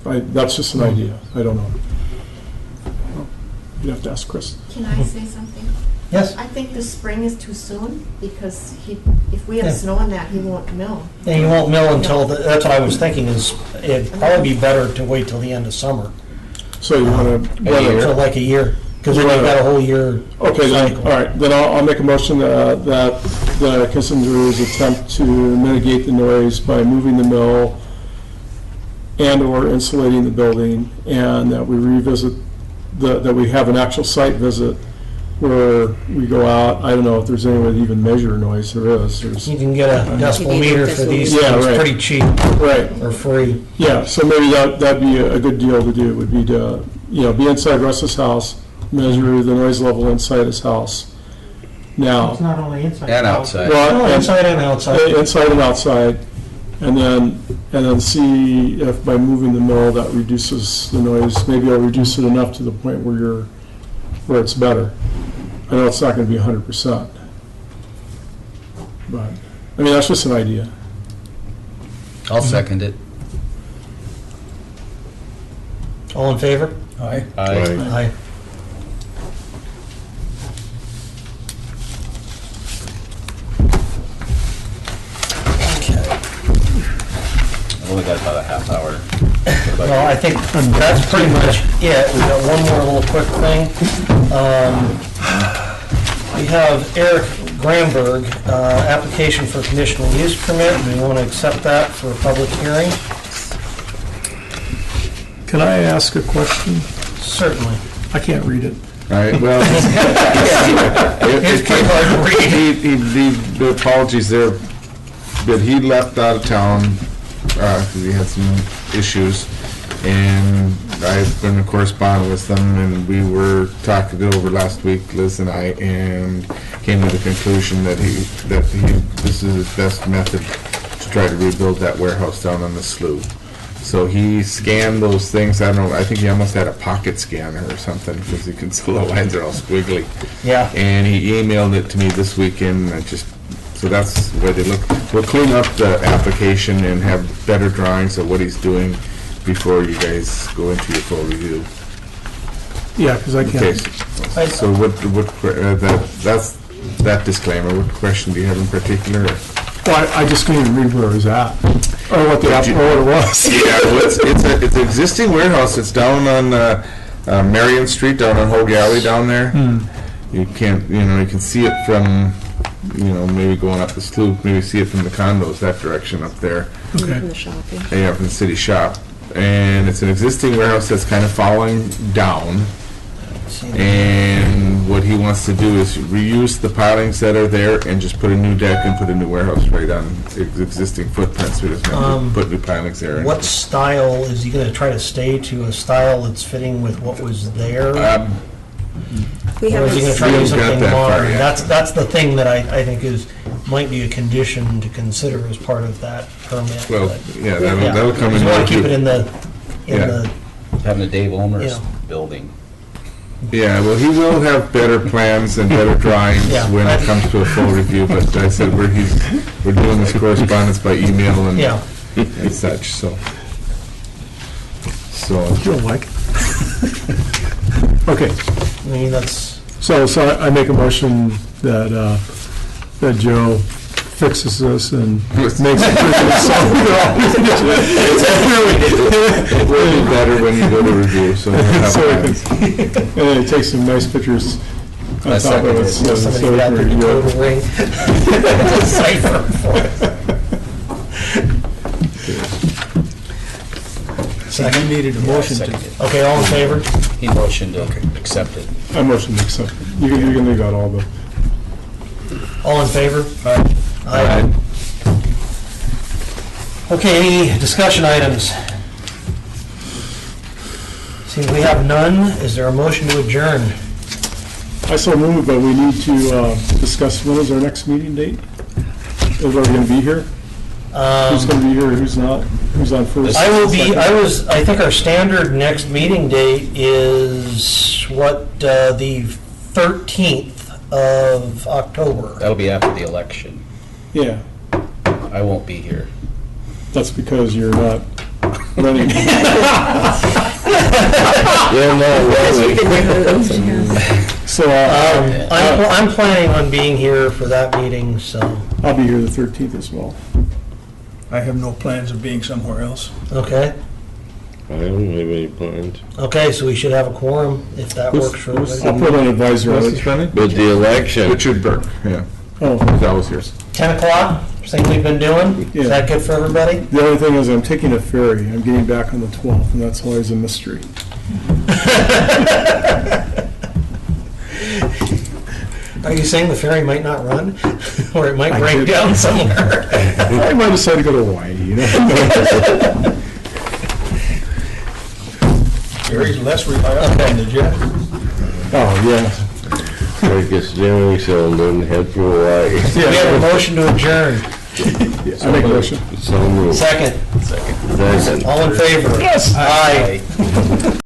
That's just an idea. I don't know. You'd have to ask Chris. can I say something? Yes? I think this spring is too soon, because if we Yeah. have snow on that, he won't mill. And you won't mill until, that's what I was thinking, is it'd probably be better to wait till the end of summer. So you want to, So like a year, because then you've got a whole year okay, then, cycle. all right, then I'll make a motion that the consent reviewers attempt to mitigate the noise by moving the mill and/or insulating the building, and that we revisit, that we have an actual site visit where we go out. I don't know if there's any way to even measure noise. There is. You can get a decibel meter for these Yeah, things, right. pretty cheap, Right. or free. Yeah, so maybe that'd be a good deal to do, would be to, be inside Russ's house, measure the noise level inside his house. Now. It's not only inside. And outside. Well, Oh, inside and outside. Inside and outside, and then see if by moving the mill that reduces the noise. Maybe I'll reduce it enough to the point where it's better. I know it's not going to be 100%, but I mean that's just an idea. I'll second it. All in favor? Aye. Aye. I've only got about a half hour. What about Well, you? I think that's pretty much it. We got one more little quick thing. We have Eric Gramberg, application for conditional use permit. We want to accept that for a public hearing. Can I ask a question? Certainly. I can't read it. All right, well. It's pretty hard to read. The apologies there, but he left out of town because he had some issues, and I've been corresponding with them, and we were talking it over last week, Liz and I, and came to the conclusion that this is his best method to try to rebuild that warehouse down on the slough. So he scanned those things. I don't know. I think he almost had a pocket scanner or something because you can see the lines are all squiggly. Yeah. And he emailed it to me this weekend. So that's the way they look. We'll clean up the application and have better drawings of what he's doing before you guys go into your full review. Yeah, because I Okay. can't. So that's that disclaimer. What question do you have in particular? Well, I just couldn't even read where it was at, or what what it was. Yeah, well, it's an existing warehouse. It's down on Marion Street, down on Hogue Alley down there. You can't, you can see it from, maybe going up the slough, maybe see it from the condos, that direction up there. From the shop, yeah. Yeah, from the city shop. And it's an existing warehouse that's kind of falling down. And what he wants to do is reuse the pilings that are there and just put a new deck and put a new warehouse right on existing footprints. So he doesn't have to put new pilings there. What style, is he going to try to stay to a style that's fitting with what was there? We Or is he going to try to do We haven't got something that far modern? yet. That's the thing that I think might be a condition to consider as part of that permit. Well, but- yeah, that'll come in. Because we want to keep it in the, Yeah. Having a Dave Olmers Yeah. building. Yeah, well, he will have better plans and better drawings Yeah. when it comes to a full review, but I said we're doing this correspondence by email and Yeah. and such, so. You don't like it? Okay, I mean, that's, so I make a motion that Joe fixes this and makes it pretty It will be better when you go to review, so we'll have So we plans. and then he takes some nice pictures on I top of second it. it. So somebody we got can the review it. Dakota ring. Cipher for it. Second needed a motion to. Okay, all in favor? He motioned to accept it. I motion to accept it. You can leave out all the. All in favor? Aye. Okay, any discussion items? See, we have none. Is there a motion to adjourn? I so moved, but we need to discuss when is our next meeting date? Everybody going to be here? Who's going to be here, who's not? Who's on first? I will be, I think our standard next meeting date is what, the 13th of October. That'll be after the election. Yeah, I won't be here. that's because you're not running. You're not running. So I'm planning on being here for that meeting, so, I'll be here the 13th as well. I have no plans of being somewhere else. okay. I don't have any plans. Okay, so we should have a quorum if that works for I'll everybody. put an advisor on Who's it. running? But the election, Richard Burke, yeah, Oh, that was yours. 10 o'clock, same we've been doing? Yeah. Is that good for everybody? the only thing is I'm taking a ferry. I'm getting back on the 12th, and that's always a mystery. Are you saying the ferry might not run? Or it might I break did. down somewhere? I might decide to go to Hawaii, you know? Gary's less reliable than the jet. Oh, yeah. take a steering cylinder and head for Hawaii. We have a motion to adjourn. I make a motion. So moved. Second. Second. All in favor? Yes. Aye.